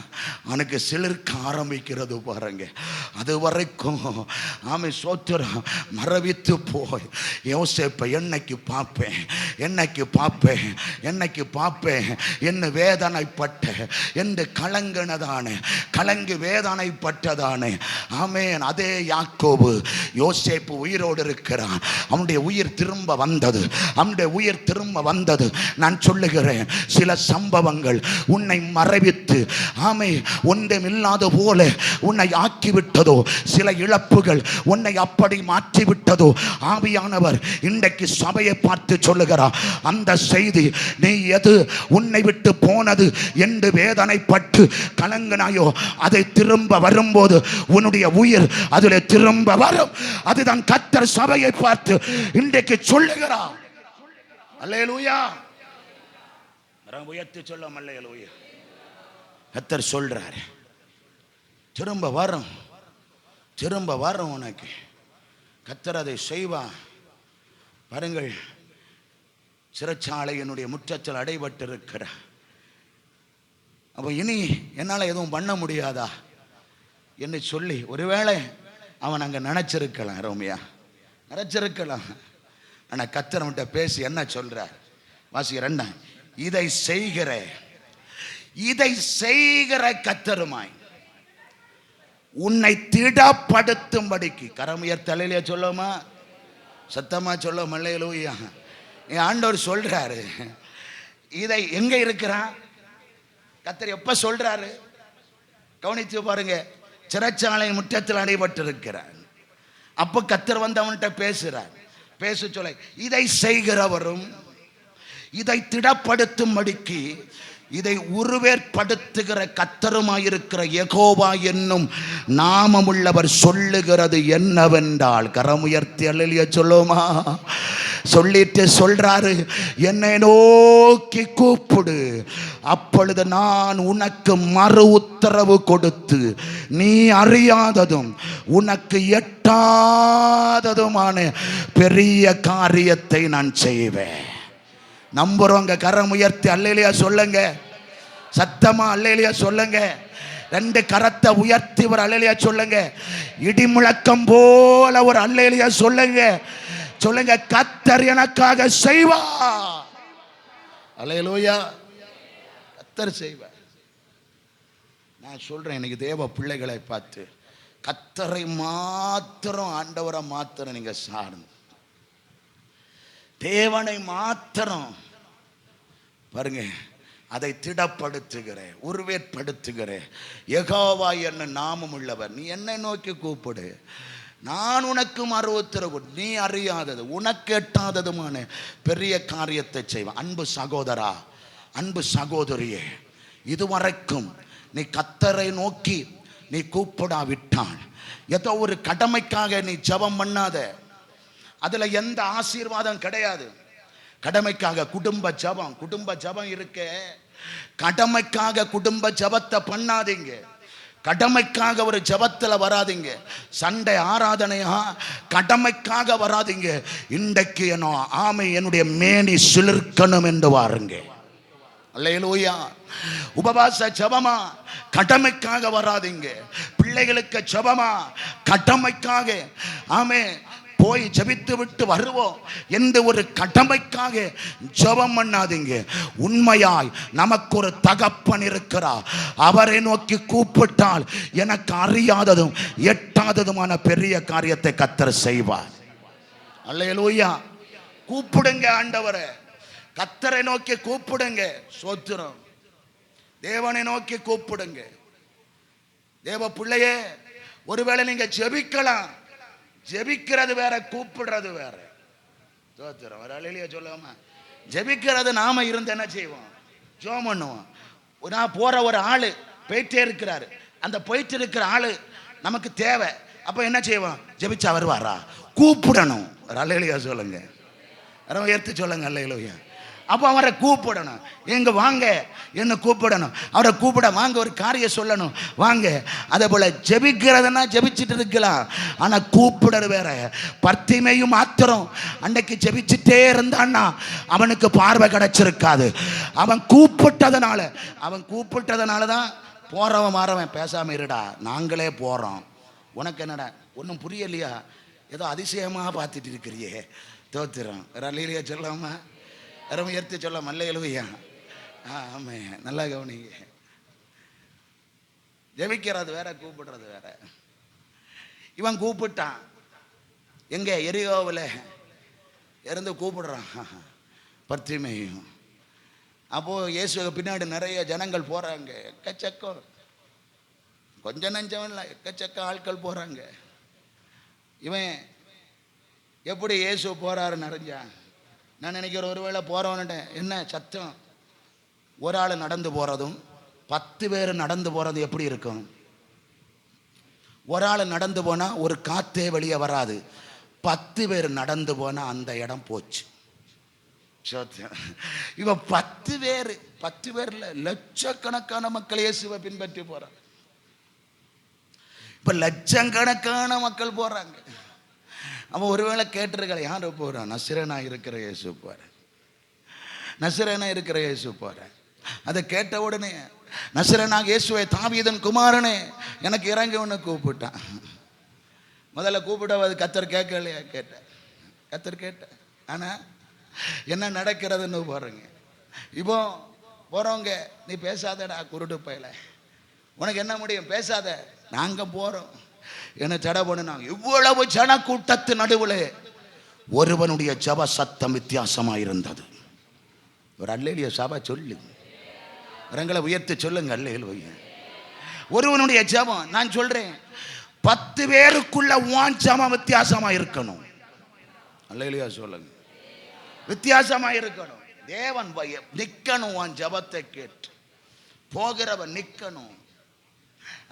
அவனுக்கு சிலிர்க்க ஆரம்பிக்கிறது பாருங்க. அது வரைக்கும் ஆமை சோத்திரம் மரவித்து போய் யோசேப்பை என்னைக்கு பார்ப்பேன், என்னைக்கு பார்ப்பேன், என்னைக்கு பார்ப்பேன் என்ன வேதனைப்பட்ட என்று கலங்கினதானே, கலங்கி வேதனைப்பட்டதானே. ஆமேன். அதே யாக்கோபு, யோசேப்பு உயிரோடு இருக்கிறான். அவனுடைய உயிர் திரும்ப வந்தது, அவனுடைய உயிர் திரும்ப வந்தது. நான் சொல்லுகிறேன், சில சம்பவங்கள் உன்னை மறைவித்து, ஆமே, ஒன்றுமில்லாத போல உன்னை ஆக்கிவிட்டதோ, சில இழப்புகள் உன்னை அப்படி மாற்றிவிட்டதோ, ஆவியானவர் இன்றைக்கு சபையை பார்த்து சொல்லுகிறார், அந்த செய்தி, நீ எது உன்னை விட்டு போனது என்று வேதனைப்பட்டு கலங்கினாயோ, அதை திரும்ப வரும்போது உன்னுடைய உயிர் அதில் திரும்ப வரும். அதுதான் கர்த்தர் சபையை பார்த்து இன்றைக்கு சொல்லுகிறார். அல்லேலூயா. உயர்த்தி சொல்ல, அல்லேலூயா. கர்த்தர் சொல்றார், திரும்ப வரும், திரும்ப வரும் உனக்கு. கர்த்தர் அதை செய்வார். பாருங்கள், சிறைச்சாலையினுடைய முற்றத்தில் அடைபட்டு இருக்கிற. அப்போ இனி என்னால் எதுவும் பண்ண முடியாதா என்று சொல்லி ஒருவேளை அவன் அங்கே நினைச்சிருக்கலாம், ரோமியா நினைச்சிருக்கலாம். ஆனால் கர்த்தர் அவன்கிட்ட பேசி என்ன சொல்றார்? வாசிக்க 2. இதை செய்கிற கர்த்தருமாய் உன்னை திடப்படுத்தும்படிக்கு. கரமுயர் தலையிலே சொல்லுமா, சத்தமா சொல்ல, அல்லேலூயா. என் ஆண்டவர் சொல்றாரு, இதை எங்க இருக்கிறான் கர்த்தர் எப்ப சொல்றாரு? கவனித்து பாருங்க. சிறைச்சாலை முற்றத்தில் அடைபட்டு இருக்கிறார். அப்ப கர்த்தர் வந்து அவன்கிட்ட பேசுறார். பேச சொல்ல, இதை செய்கிறவரும் இதை திடப்படுத்தும்படிக்கு இதை உருவேற்படுத்துகிற கர்த்தருமாயிருக்கிற யெகோவா என்னும் நாமமுள்ளவர் சொல்லுகிறது என்னவென்றால், கரமுயர்த்தி அல்லேலூயா சொல்லுமா? சொல்லிட்டு சொல்றாரு, என்னை நோக்கி கூப்பிடு, அப்பொழுது நான் உனக்கு மறு உத்தரவு கொடுத்து நீ அறியாததும் உனக்கு எட்டாததுமான பெரிய காரியத்தை நான் செய்வேன். நம்புறவங்க கரம் உயர்த்தி அல்லேலூயா சொல்லுங்க. சத்தமா அல்லேலூயா சொல்லுங்க. ரெண்டு கரத்தை உயர்த்தி ஒரு அல்லேலூயா சொல்லுங்க. இடி முழக்கம் போல ஒரு அல்லேலூயா சொல்லுங்க. சொல்லுங்க, கர்த்தர் எனக்காக செய்வார். அல்லேலூயா, கர்த்தர் செய்வார். நான் சொல்றேன் இன்னைக்கு தேவ பிள்ளைகளை பார்த்து, கர்த்தரை மாத்திரம், ஆண்டவரை மாத்திரம் நீங்க சார்ந்து, தேவனை மாத்திரம் பாருங்க, அதை திடப்படுத்துகிற, உருவேற்படுத்துகிற யெகோவா என்ன நாமம் உள்ளவர். நீ என்னை நோக்கி கூப்பிடு, நான் உனக்கு மறு உத்தரவு, நீ அறியாதது உனக்கு எட்டாததுமான பெரிய காரியத்தை செய்வேன். அன்பு சகோதரா, அன்பு சகோதரியே, இதுவரைக்கும் நீ கர்த்தரை நோக்கி நீ கூப்பிடாவிட்டால், ஏதோ ஒரு கடமைக்காக நீ ஜெபம் பண்ணாத, அதுல எந்த ஆசீர்வாதம் கிடையாது. கடமைக்காக குடும்ப ஜெபம் இருக்கு. கடமைக்காக குடும்ப ஜெபத்தை பண்ணாதீங்க. கடமைக்காக ஒரு ஜெபத்தில் வராதிங்க. சண்டை ஆராதனையா கடமைக்காக வராதிங்க. இன்றைக்கு என்னுடைய மேனி சிலிர்க்கணும் என்று வாருங்க. அல்லேலூயா. உபவாச ஜெபமா கடமைக்காக வராதிங்க. பிள்ளைகளுக்கு ஜெபமா கடமைக்காக, ஆமே போய் ஜெபித்து விட்டு வருவோம் என்று ஒரு கடமைக்காக ஜெபம் பண்ணாதீங்க. உண்மையாய் நமக்கு ஒரு தகப்பன் இருக்கிறார். அவரை நோக்கி கூப்பிட்டால் எனக்கு அறியாததும் எட்டாததுமான பெரிய காரியத்தை கர்த்தர் செய்வார். அல்லேலூயா. கூப்பிடுங்க ஆண்டவரை, கர்த்தரை நோக்கி கூப்பிடுங்க. சோத்திரம். தேவனை நோக்கி கூப்பிடுங்க. தேவ பிள்ளையே, ஒருவேளை நீங்க ஜெபிக்கலாம். ஜெபிக்கிறது வேற, கூப்பிடுறது வேற. சோத்திரம். ஒரு அல்லேலூயா சொல்லாமா? ஜெபிக்கிறது நாம இருந்து என்ன செய்வோம்? ஜெபம் பண்ணுவோம். நான் போற ஒரு ஆளு போயிட்டே இருக்கிறாரு, அந்த போயிட்டு இருக்கிற ஆளு நமக்கு தேவை. அப்ப என்ன செய்வோம்? ஜெபிச்சா வருவாரா? கூப்பிடணும். ஒரு அல்லேலூயா சொல்லுங்க. எடுத்து சொல்லுங்க அல்லேலூயா. அப்போ அவரை கூப்பிடணும். எங்க வாங்க, என்ன கூப்பிடணும். அவரை கூப்பிட வாங்க, ஒரு காரியம் சொல்லணும் வாங்க. அதே போல ஜெபிக்கிறதுனா ஜெபிச்சுட்டு இருக்கலாம், ஆனா கூப்பிடுறது வேற. பர்த்திமேயும் மாத்திரம் அன்னைக்கு ஜெபிச்சுட்டே இருந்தான்னா அவனுக்கு பார்வை கிடைச்சிருக்காது. அவன் கூப்பிட்டதுனால தான் போறவன் மாறவன் பேசாம இருடா, நாங்களே போறோம், உனக்கு என்னடா ஒன்றும் புரியலையா, ஏதோ அதிசயமா பார்த்துட்டு இருக்கிறியே. தோத்திரம். அல்லேலூயா சொல்லாமா? உயர்த்தி சொல்ல அல்லேலூயா. ஆமே, நல்லா கவனிங்க. ஜெபிக்கிறது வேற, கூப்பிடுறது வேற. இவன் கூப்பிட்டான். எங்க? எரிகோவில் இருந்து கூப்பிடுறான் பர்த்திமேயும். அப்போ இயேசுக்கு பின்னாடி நிறைய ஜனங்கள் போறாங்க. எக்கச்சக்கம், கொஞ்சம் நஞ்சம் இல்லை, எக்கச்சக்க ஆட்கள் போறாங்க. இவன் எப்படி இயேசு போறாரு நிறைஞ்சான். நான் நினைக்கிறேன், ஒருவேளை போறவன்ட்ட என்ன சத்தம், ஒரு ஆள் நடந்து போறதும் 10 பேர் நடந்து போறது எப்படி இருக்கும்? ஒரு ஆள் நடந்து போனா ஒரு காத்தே வெளியே வராது. 10 பேர் நடந்து போனா அந்த இடம் போச்சு. இவ 10 பேர்ல லட்சக்கணக்கான மக்கள் இயேசுவை பின்பற்றி போறாங்க. இப்ப லட்சக்கணக்கான மக்கள் போறாங்க. அவன் ஒருவேளை கேட்டிருக்கிற, யார் போறான்? நசரேனா இருக்கிற இயேசு போறேன், நசரேனா இருக்கிற இயேசு போறேன். அதை கேட்ட உடனே, நசரேனாக இயேசுவை, தாவீதின் குமாரனே எனக்கு இறங்கி ஒன்று கூப்பிட்டான். முதல்ல கூப்பிடாவது கர்த்தர் கேட்கலையா? கர்த்தர் கேட்ட. ஆனா என்ன நடக்கிறதுன்னு பாருங்க. இப்போ போறவங்க, நீ பேசாதடா குருட்டு பையல, உனக்கு என்ன முடியும், பேசாத, நாங்க போறோம் என்ன தடை பண்ணுனாங்க. இவ்வளவு ஜன கூட்டத்து நடுவில் ஒருவனுடைய ஜப சத்தம் வித்தியாசமா இருந்தது. ஒரு அல்லேலூயா சபை சொல்லு, ரங்களை உயர்த்தி சொல்லுங்க அல்லேலூயா. ஒருவனுடைய ஜபம், நான் சொல்றேன் 10 பேருக்குள்ள உன் ஜபம் வித்தியாசமா இருக்கணும். அல்லேலூயா சொல்லுங்க. வித்தியாசமா இருக்கணும். தேவன் நிக்கணும் உன் ஜபத்தை கேட்டு. போகிறவன் நிக்கணும்.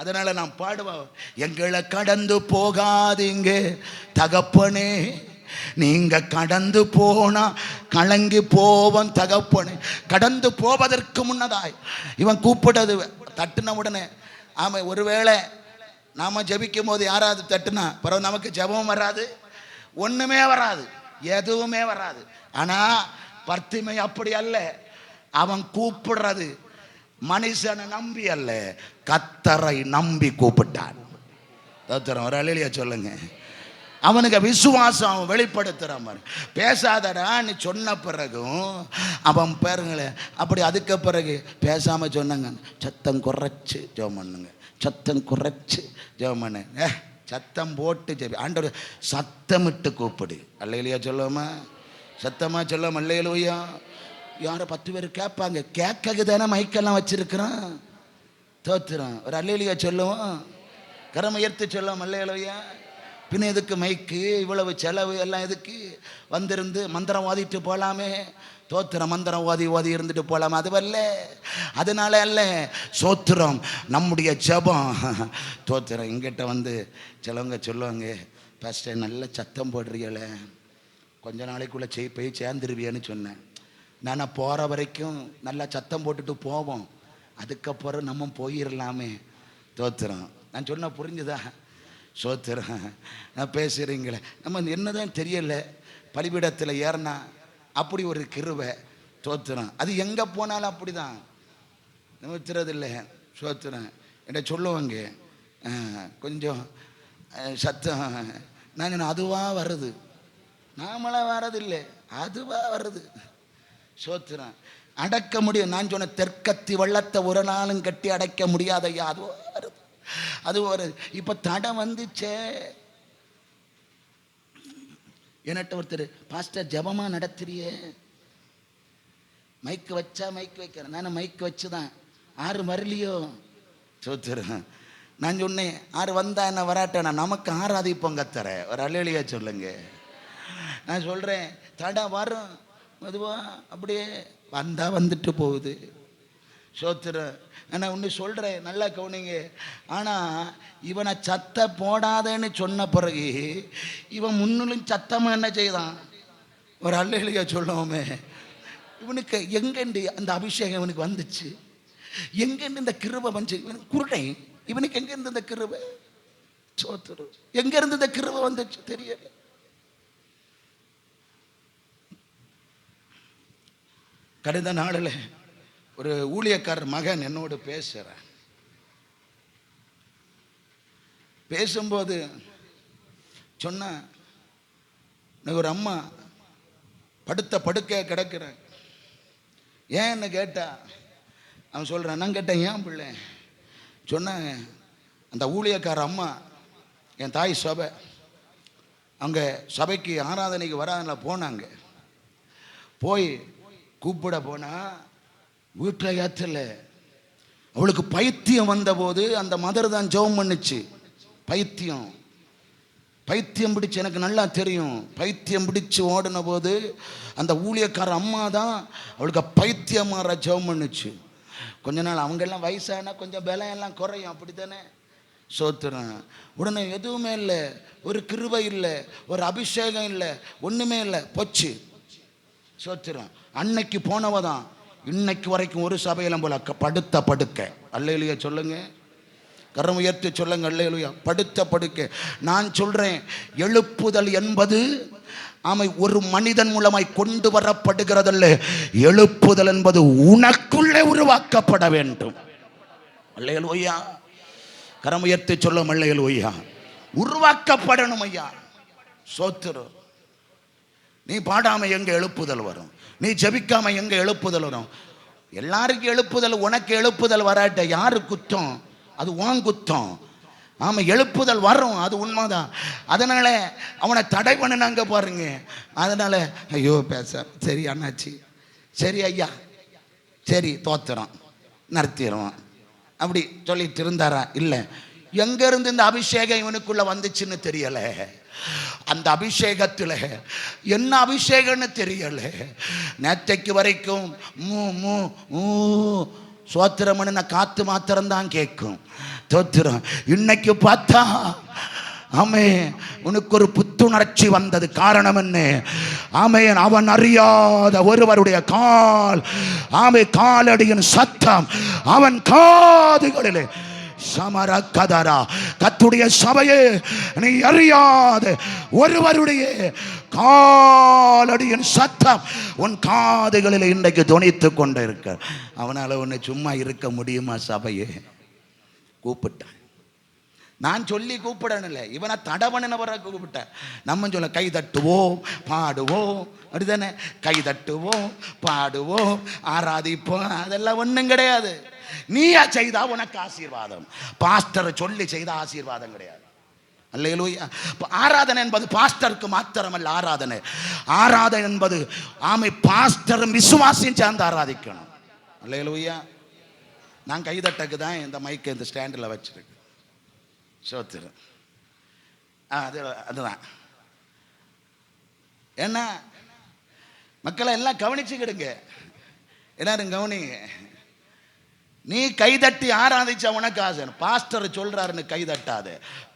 அதனால நான் பாடுவேன், எங்களை கடந்து போகாதீங்க தகப்பனே, நீங்க கடந்து போனா கலங்கி போவன் தகப்பனே. கடந்து போவதற்கு முன்னதாய் இவன் கூப்பிட்டது தட்டுன உடனே, ஆமாம், ஒருவேளை நாம ஜெபிக்கும் போது யாராவது தட்டுனா பிறகு நமக்கு ஜெபம் வராது, ஒண்ணுமே வராது, எதுவுமே வராது. ஆனா பர்த்திமை அப்படி அல்ல. அவன் கூப்பிடுறது மனுஷனை நம்பி அல்ல, கர்த்தரை நம்பி கூப்பிட்டான். ஒரு அல்லேலூயா சொல்லுங்க. அவனுக்கு விசுவாசம் வெளிப்படுத்துறான். பேசாதடா நீ சொன்ன பிறகும் அவன் பாருங்களேன் அப்படி. அதுக்கு பிறகு பேசாம சொன்னாங்க, சத்தம் குறைச்சு ஜெபம் பண்ணுங்க, சத்தம் குறைச்சு ஜெபம் பண்ணு, சத்தம் போட்டு ஜெபி. ஆண்டவர் சத்தமிட்டு கூப்பிடு. அல்லேலூயா சொல்லுவோமா? சத்தமா சொல்லுவோம் அல்லேலூயா. யாரை 10 பேர் கேட்பாங்க, கேட்க தானே மைக்கெல்லாம் வச்சிருக்கிறான். தோத்துறான். ஒரு அல்லேலூயா சொல்லுவோம், கரம் உயர்த்தி சொல்லுவோம் அல்லேலூயா. பின்ன எதுக்கு மைக்கு, இவ்வளவு செலவு எல்லாம் எதுக்கு? வந்திருந்து மந்திரம் ஓதிட்டு போகலாமே. தோத்திரம் மந்திரம் ஓதி இருந்துட்டு போகலாமா? அதுவல்ல, அதனால அல்ல. சோத்திரம் நம்முடைய ஜெபம். தோத்திரம். இங்கிட்ட வந்து சிலவங்க சொல்லுவாங்க, பாஸ்டர் நல்ல சத்தம் போடுறீங்களே, கொஞ்ச நாளைக்குள்ளே போய் சேர்ந்துருவியன்னு சொன்னேன். நான் போகிற வரைக்கும் நல்லா சத்தம் போட்டுட்டு போவோம், அதுக்கப்புறம் நம்ம போயிடலாமே. தோத்திரம். நான் சொன்ன புரிஞ்சுதா? சோத்திரம். நான் பேசுகிறீங்களே, நம்ம என்னதான் தெரியல, பலிபீடத்தில் ஏறினா அப்படி ஒரு கிருபை. தோத்திரம். அது எங்கே போனாலும் அப்படி தான், நிறுத்துறதில்லை. சோத்திரம். என்ன சொல்லுவாங்க, கொஞ்சம் சத்தம். நான் அதுவாக வருது, நாமளாக வர்றதில்லை, அதுவாக வருது. சோத்திரம். அடக்க முடியும். நான் சொன்ன தெற்கத்தி வெள்ளத்தை ஒரு நாளும் கட்டி அடைக்க முடியாதையா, அதுவா வருது, அது ஒரு. இப்போ தடை வந்துச்சே. என்னட்ட ஒருத்தர், பாஸ்டர் ஜெபமா நடத்துறியே, மைக்கு வச்சா மைக்கு வைக்கிறேன். நான் மைக்கு வச்சுதான் 6 வரலையோ. சோத்திரம். நான் சொன்னேன் 6 வந்தா என்ன வராட்டேனா, நமக்கு ஆராதிப்போம் கத்தர. ஒரு அல்லேலூயா சொல்லுங்க. நான் சொல்றேன் தடை வரும், அதுவா அப்படியே வந்தா வந்துட்டு போகுது. சோத்திரம். நான் ஒன்று சொல்கிறேன், நல்லா கவனிங்க. ஆனால் இவனை சத்த போடாதேன்னு சொன்ன பிறகு இவன் முன்னிலும் சத்தமாக என்ன செய்தான்? ஒரு அல்லேலூயா சொல்லுவோமே. இவனுக்கு எங்கேண்டு அந்த அபிஷேகம் இவனுக்கு வந்துச்சு? எங்கேருந்து இந்த கிருபை வந்துச்சு? இவனுக்கு குருடை, இவனுக்கு எங்கேருந்து இந்த கிருபை? சோத்திரம். எங்கேருந்து இந்த கிருபை வந்துச்சு தெரியல. கடந்த நாளில் ஒரு ஊழியக்காரர் மகன் என்னோடு பேசுகிறேன். பேசும்போது சொன்ன, ஒரு அம்மா படுத்த படுக்க கிடக்கிறேன். ஏன்னு கேட்டா, அவன் சொல்கிறான். நான் கேட்டேன், ஏன் பிள்ளை? சொன்னேன், அந்த ஊழியக்கார அம்மா என் தாய் சபை, அங்கே சபைக்கு ஆராதனைக்கு வராதனால போனாங்க. போய் கூப்பிட போனா வீட்டில் ஏற்றல. அவளுக்கு பைத்தியம் வந்தபோது அந்த மதர் தான் ஜெபம் பண்ணுச்சு. பைத்தியம் பிடிச்சு, எனக்கு நல்லா தெரியும். பைத்தியம் பிடிச்சு ஓடின போது அந்த ஊழியக்கார அம்மா தான் அவளுக்கு பைத்தியம் மாற ஜெபம் பண்ணுச்சு. கொஞ்ச நாள் அவங்கெல்லாம் வயசானா கொஞ்சம் பலம் எல்லாம் குறையும், அப்படி தானே? சோத்திரம். உடனே எதுவுமே இல்லை, ஒரு கிருபை இல்லை, ஒரு அபிஷேகம் இல்லை, ஒன்றுமே இல்லை, போச்சு. சோத்திரம். அன்னைக்கு போனவதான் இன்னைக்கு வரைக்கும் ஒரு சபையிலும் போல படுத்த படுக்க. அல்லேலூயா சொல்லுங்க, கரம் உயர்த்தி சொல்லுங்க அல்லேலூயா. படுத்த படுக்க. நான் சொல்றேன், எழுப்புதல் என்பது ஆமை ஒரு மனிதன் மூலமாய் கொண்டு வரப்படுகிறதல்ல. எழுப்புதல் என்பது உனக்குள்ளே உருவாக்கப்பட வேண்டும். அல்லேலூயா. கரம் உயர்த்தி சொல்லும் அல்லேலூயா. உருவாக்கப்படணும் ஐயா. சோத்திரம். நீ பாடாம எங்க எழுப்புதல் வரும்? நீ ஜெபிக்காம எங்க எழுப்புதல் வரும்? எல்லாருக்கும் எழுப்புதல், உனக்கு எழுப்புதல் வராட்ட யாரு குத்தம்? அது உன் குத்தம். ஆமா, எழுப்புதல் வரும், அது உண்மைதான். அதனால அவனை தடை பண்ணினாங்க பாருங்க. அதனால ஐயோ பேச சரி அண்ணாச்சி, சரி ஐயா, சரி தோத்துறான், நடத்திடுவான், அப்படி சொல்லிட்டு இருந்தாரா? இல்லை. எங்க இருந்து இந்த அபிஷேகம் இவனுக்குள்ள வந்துச்சுன்னு தெரியல. அந்த அபிஷேகத்தில் என்ன அபிஷேகம்னு தெரியல. நேற்றைக்கு வரைக்கும் சோத்திரம்னு காத்து மாத்திரம்தான் கேட்கும். தோத்திரம் இன்னைக்கு பார்த்தா ஆமே உனக்கு ஒரு புத்துணர்ச்சி வந்தது. காரணம் என்ன? ஆமேன், அவன் அறியாத ஒருவருடைய காலடியின் சத்தம் அவன் காதுகளிலே சமர கதரா. கர்த்தருடைய சபையே, நீ அறியாத ஒருவருடைய காலடியின் சத்தம் உன் காதுகளில் இன்றைக்கு துணித்து கொண்டு இருக்க. அவனால உன்னை சும்மா இருக்க முடியுமா? சபையே கூப்பிட்டான். நான் சொல்லி கூப்பிடணும்ல, இவனை தடவனவரை கூப்பிட்டேன். நம்ம சொல்ல கை தட்டுவோம் பாடுவோம், அப்படிதானே? கை தட்டுவோம் பாடுவோம் ஆராதிப்போம், அதெல்லாம் ஒன்றும் கிடையாது. நீயா செய்தா உனக்கு ஆசீர்வாதம். பாஸ்டர் சொல்லி செய்த ஆசீர்வாதம் கிடையாது. அல்லேலூயா. ஆராதனை என்பது பாஸ்டருக்கு மாத்திரமல்ல. ஆராதனை என்பது பாஸ்டரும் விசுவாசியும் சேர்ந்து ஆராதிக்கணும். அல்லேலூயா. நான் கைதட்டக்கு தான் இந்த மைக்கை இந்த ஸ்டாண்டில் வச்சிருக்கேன். சோத்திரம். அதுதான் என்ன, மக்களை எல்லாம் கவனிச்சுக்கிடுங்க, எல்லாரும் கவனிங்க. நீ கைதட்டி ஆராதிச்ச உனக்கு ஆசை. பாஸ்டர் சொல்றாருன்னு கைதட்டாத,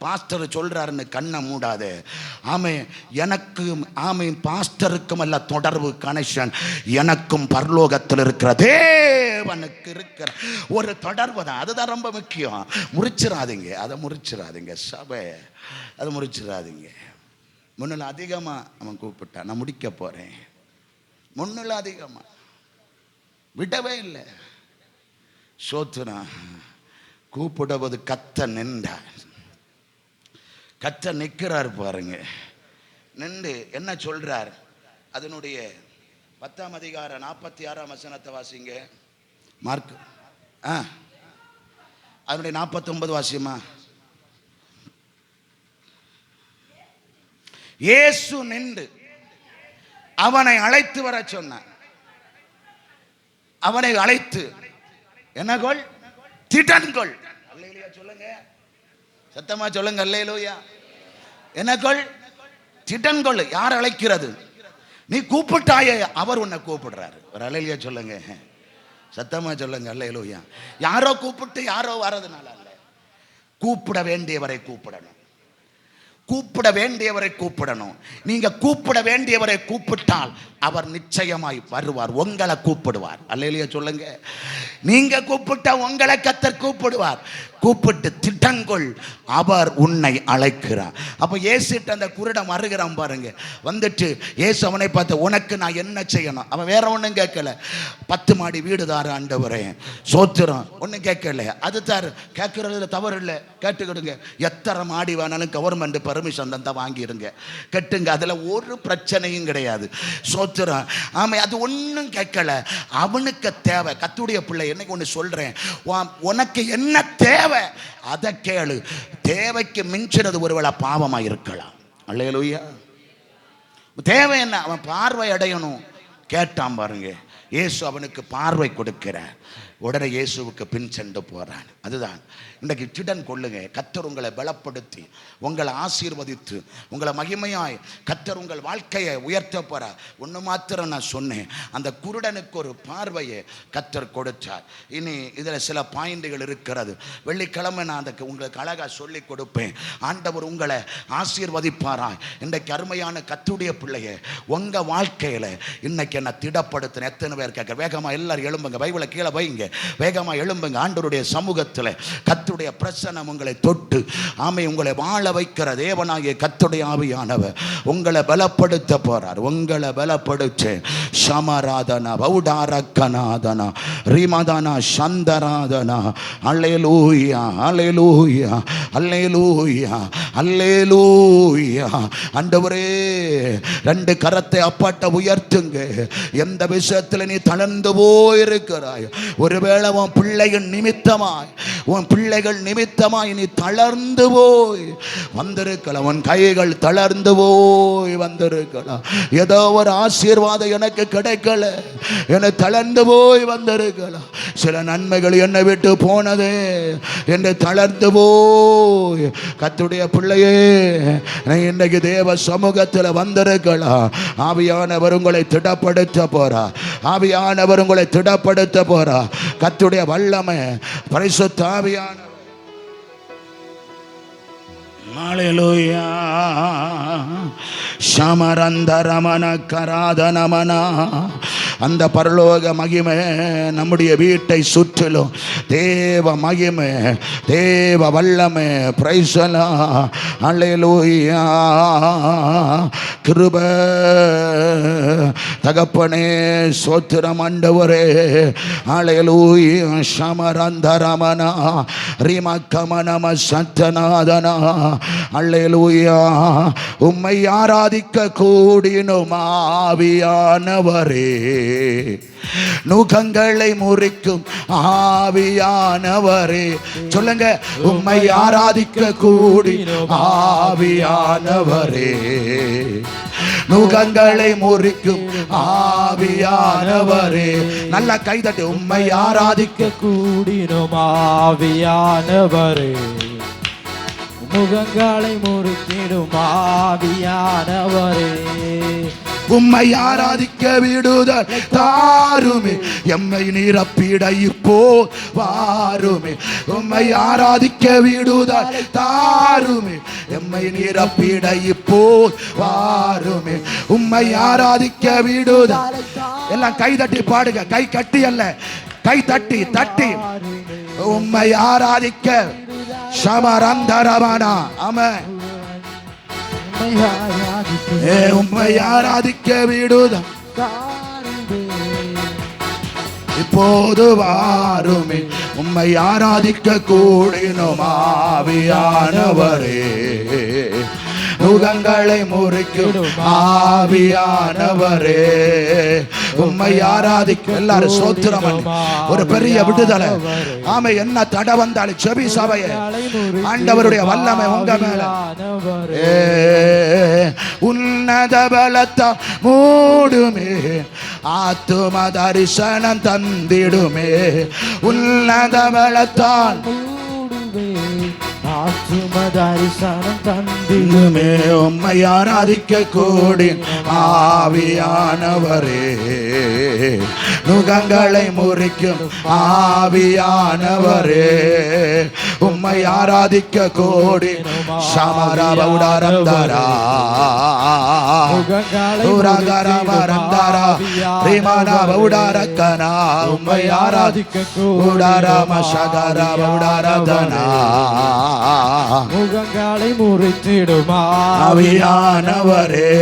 பாஸ்டர் சொல்றாருன்னு கண்ணை மூடாத. எனக்கும் பாஸ்டருக்கும் அல்ல தொடர்பு, கனெக்ஷன் எனக்கும் பரலோகத்தில் இருக்கிற தேவனுக்கு இருக்கிற ஒரு தொடர்பு தான். அதுதான் ரொம்ப முக்கியம். முறிச்சிடாதீங்க, அதை முறிச்சிடாதீங்க சபை, அதை முறிச்சிடாதீங்க. முன்னில் அதிகமா அவன் கூப்பிட்டான், நான் முடிக்க போறேன். முன்னில் அதிகமா விடவே இல்லை. சோத்துனா கூப்பிடுவது கத்த நின்றார். கத்த நிற்கிறார் பாருங்க. நின்று என்ன சொல்றார்? அதனுடைய 10ஆம் அதிகாரம் 46ஆம் வசனத்தை வாசிங்க. மார்க் அதனுடைய 49 வாசியமா. இயேசு நின்று அவனை அழைத்து வர சொன்னார். அவனை அழைத்து என்ன கொள்? திடன்கொள். அல்லேலூயா சொல்லுங்க, சத்தமா சொல்லுங்க. அல்லேலூயா. என்ன கொள்? திடன்கொள். யார் அழைக்கிறது? நீ கூப்பிட்டாயே, அவர் உன்னை கூப்பிடுறாரு. ஒரு அல்லேலூயா சொல்லுங்க, சத்தமா சொல்லுங்க. அல்லேலூயா. யாரோ கூப்பிட்டு யாரோ வர்றதுனால அல்ல, கூப்பிட வேண்டியவரை கூப்பிடணும். கூப்பிட வேண்டியவரை கூப்பிடணும். நீங்க கூப்பிட வேண்டியவரை கூப்பிட்டால் அவர் நிச்சயமாய் வருவார், உங்களை கூப்பிடுவார். அல்லேலூயா சொல்லுங்க. நீங்க கூப்பிட்டா உங்களை கர்த்தர் கூப்பிடுவார். கூப்பிட்டு திட்டங்கொள், அவர் உன்னை அழைக்கிறார். அப்போ இயேசுட்ட அந்த குருடன் வருகிறான் பாருங்க. வந்துட்டு இயேசு அவனை பார்த்து, உனக்கு நான் என்ன செய்யணும்? அவன் வேற ஒன்றும் கேட்கல. 10 மாடி வீடு தாரு ஆண்டவரே, சோத்திரம், ஒன்றும் கேட்கல. அது தாரு, கேட்கறதுல தவறு இல்லை, கேட்டுக்கிடுங்க. எத்தனை மாடி வேணாலும் கவர்மெண்ட் பர்மிஷன் தந்தா வாங்கிடுங்க, கட்டுங்க, அதில் ஒரு பிரச்சனையும் கிடையாது. சோத்திரம். அது ஒன்றும் கேட்கல. அவனுக்கு தேவை. கர்த்தருடைய பிள்ளை, என்னைக்கு ஒன்று சொல்றேன், உனக்கு என்ன தேவை அதை கேளு. தேவைக்கு மிஞ்சினது ஒருவேளை பாவமா இருக்கலாம். அல்லேலூயா. தேவை என்ன? அவன் பார்வை அடையணும். கேட்டான் பாருங்க. இயேசு அவனுக்கு பார்வை கொடுக்கிறார். உடனே இயேசுவுக்கு பின் சென்று போறான். அதுதான் இன்றைக்கு திடன் கொள்ளுங்க. கர்த்தர் உங்களை பலப்படுத்தி உங்களை ஆசீர்வதித்து உங்களை மகிமையாய் கர்த்தர் உங்கள் வாழ்க்கையை உயர்த்த போறார். ஒன்று மாத்திரம் நான் சொன்னேன், அந்த குருடனுக்கு ஒரு பார்வையை கர்த்தர் கொடுத்தார். இனி இதில் சில பாயிண்டுகள் இருக்கிறது. வெள்ளிக்கிழமை நான் அதுக்கு உங்களுக்கு அழகாக சொல்லி கொடுப்பேன். ஆண்டவர் உங்களை ஆசீர்வதிப்பாராய். இன்றைக்கு அருமையான கர்த்தருடைய பிள்ளையை உங்கள் வாழ்க்கையில் இன்னைக்கு என்ன திடப்படுத்தின எத்தனை பேர் கேட்க? வேகமாக எல்லாரும் எழும்புங்க, பைபிளை கீழே வைங்க, வேகமாக எழும்புங்க. ஆண்டவருடைய சமூகத்தில் கர்த்தருடைய பிரசன்னம் உங்களை தொட்டு உங்களை வாழ வைக்கிற தேவனாகிய கர்த்தருடைய ஆவியானவர் உங்களை பலப்படுத்த போறார். உங்களை பலப்படுத்த சமராதனா பௌடாரக்கநாதனா ரீமதானா சந்தராதனா. அல்லேலூயா, அல்லேலூயா, அல்லேலூயா, அல்லேலூயா. ஆண்டவரே, 2 கரத்தை அப்பாட்ட உயர்த்துங்க. எந்த விஷயத்தில் நீ தளர்ந்து போயிருக்கிறாய், ஒருவேளை உன் பிள்ளைகள் நிமித்தமாய் நீ தளர்ந்து போய் வந்திருக்கலாம். உன் கைகள் தளர்ந்து போய் வந்திருக்கலாம். ஏதோ ஒரு ஆசீர்வாதம் எனக்கு கிடைக்கல, எனக்கு தளர்ந்து போய் வந்திருக்கலாம். சில நன்மைகள் என்னை விட்டு போனது என்று தளர்ந்து போய் கர்த்தருடைய பிள்ளையே, இன்றைக்கு தேவ சமூகத்தில் வந்திருக்கலாம். ஆவியானவர் உங்களை திடப்படுத்த போறா. ஆவியானவர் உங்களை திடப்படுத்த போறா. கர்த்தருடைய வல்லமை பரிசுத்த ஆவியானவர். ஹல்லேலூயா. ஷமரந்தரமன கராதனமனா. அந்த பரலோக மகிமை நம்முடைய வீட்டை சுற்றிலும் தேவ மகிமை, தேவ வல்லமை. Praise the Lord. ஹல்லேலூயா. கிருபை தகப்பனே, ஸ்தோத்திரம் ஆண்டவரே. ஹல்லேலூயா. ஷமரந்தரமனா ரிமக்கமனம சத்தநாதனா. ஹல்லேலூயா. உம்மை ஆராதிக்க கூடினும் ஆவியானவரே, நுகங்களை முறிக்கும் ஆவியானவரே. சொல்லுங்க, உம்மை ஆராதிக்க கூடி ஆவியானவரே, நுகங்களை முறிக்கும் ஆவியானவரே. நல்ல கைதட்டி, உம்மை ஆராதிக்க கூடினோம் ஆவியானவரே, முகங்களை முறித்திடும் ஆவியானவரே. உம்மை ஆராதிக்க விடுதல் தாருமே, எம்மை நிரப்பிட இப்போ வாருமே. உம்மை ஆராதிக்க விடுதல் தாருமே, எம்மை நிரப்பிட இப்போ வாருமே. உம்மை ஆராதிக்க விடுதல். எல்லாம் கை தட்டி பாடுங்க. கை கட்டி அல்ல, கை தட்டி தட்டி. உம்மை ஆராதிக்க சமரந்தரமனா. ஆமென். உம்மை ஆராதிக்க விடுதா இப்போது வாருமே. உம்மை ஆராதிக்க கூடினோம் ஆவியானவரே, நுகங்களை முறிக்கும் ஆவியானவரே. உம்மை ஆராதிக்க. எல்லாரும் ஸ்தோத்திரம். ஒரு பெரிய விடுதலை. ஆமை. என்ன தடை வந்தாலும் செபி சபையை ஆண்டவருடைய வல்லமை உங்க மேல. உன்னத பலத்தை மூடுமே, ஆத்தும தரிசனம் தந்திடுமே. உன்னத பலத்தால் ஆத்தும தரிசனம் தந்திடுமே. உம்மை ஆராதிக்க கூடி ஆவியானவரே, நுகங்களை முறிக்கும் ஆவியானவரே. உம்மை ஆராதிக்க கூடி சமரபவுடாரந்தாரா உரகரமரந்தாரா ரிமனபவுடாரக்கனா. உம்மை ஆராதிக்க கூடாரம சகரபவுடாரதனா. முகங்களை முறித்திடும் ஆவியானவரே.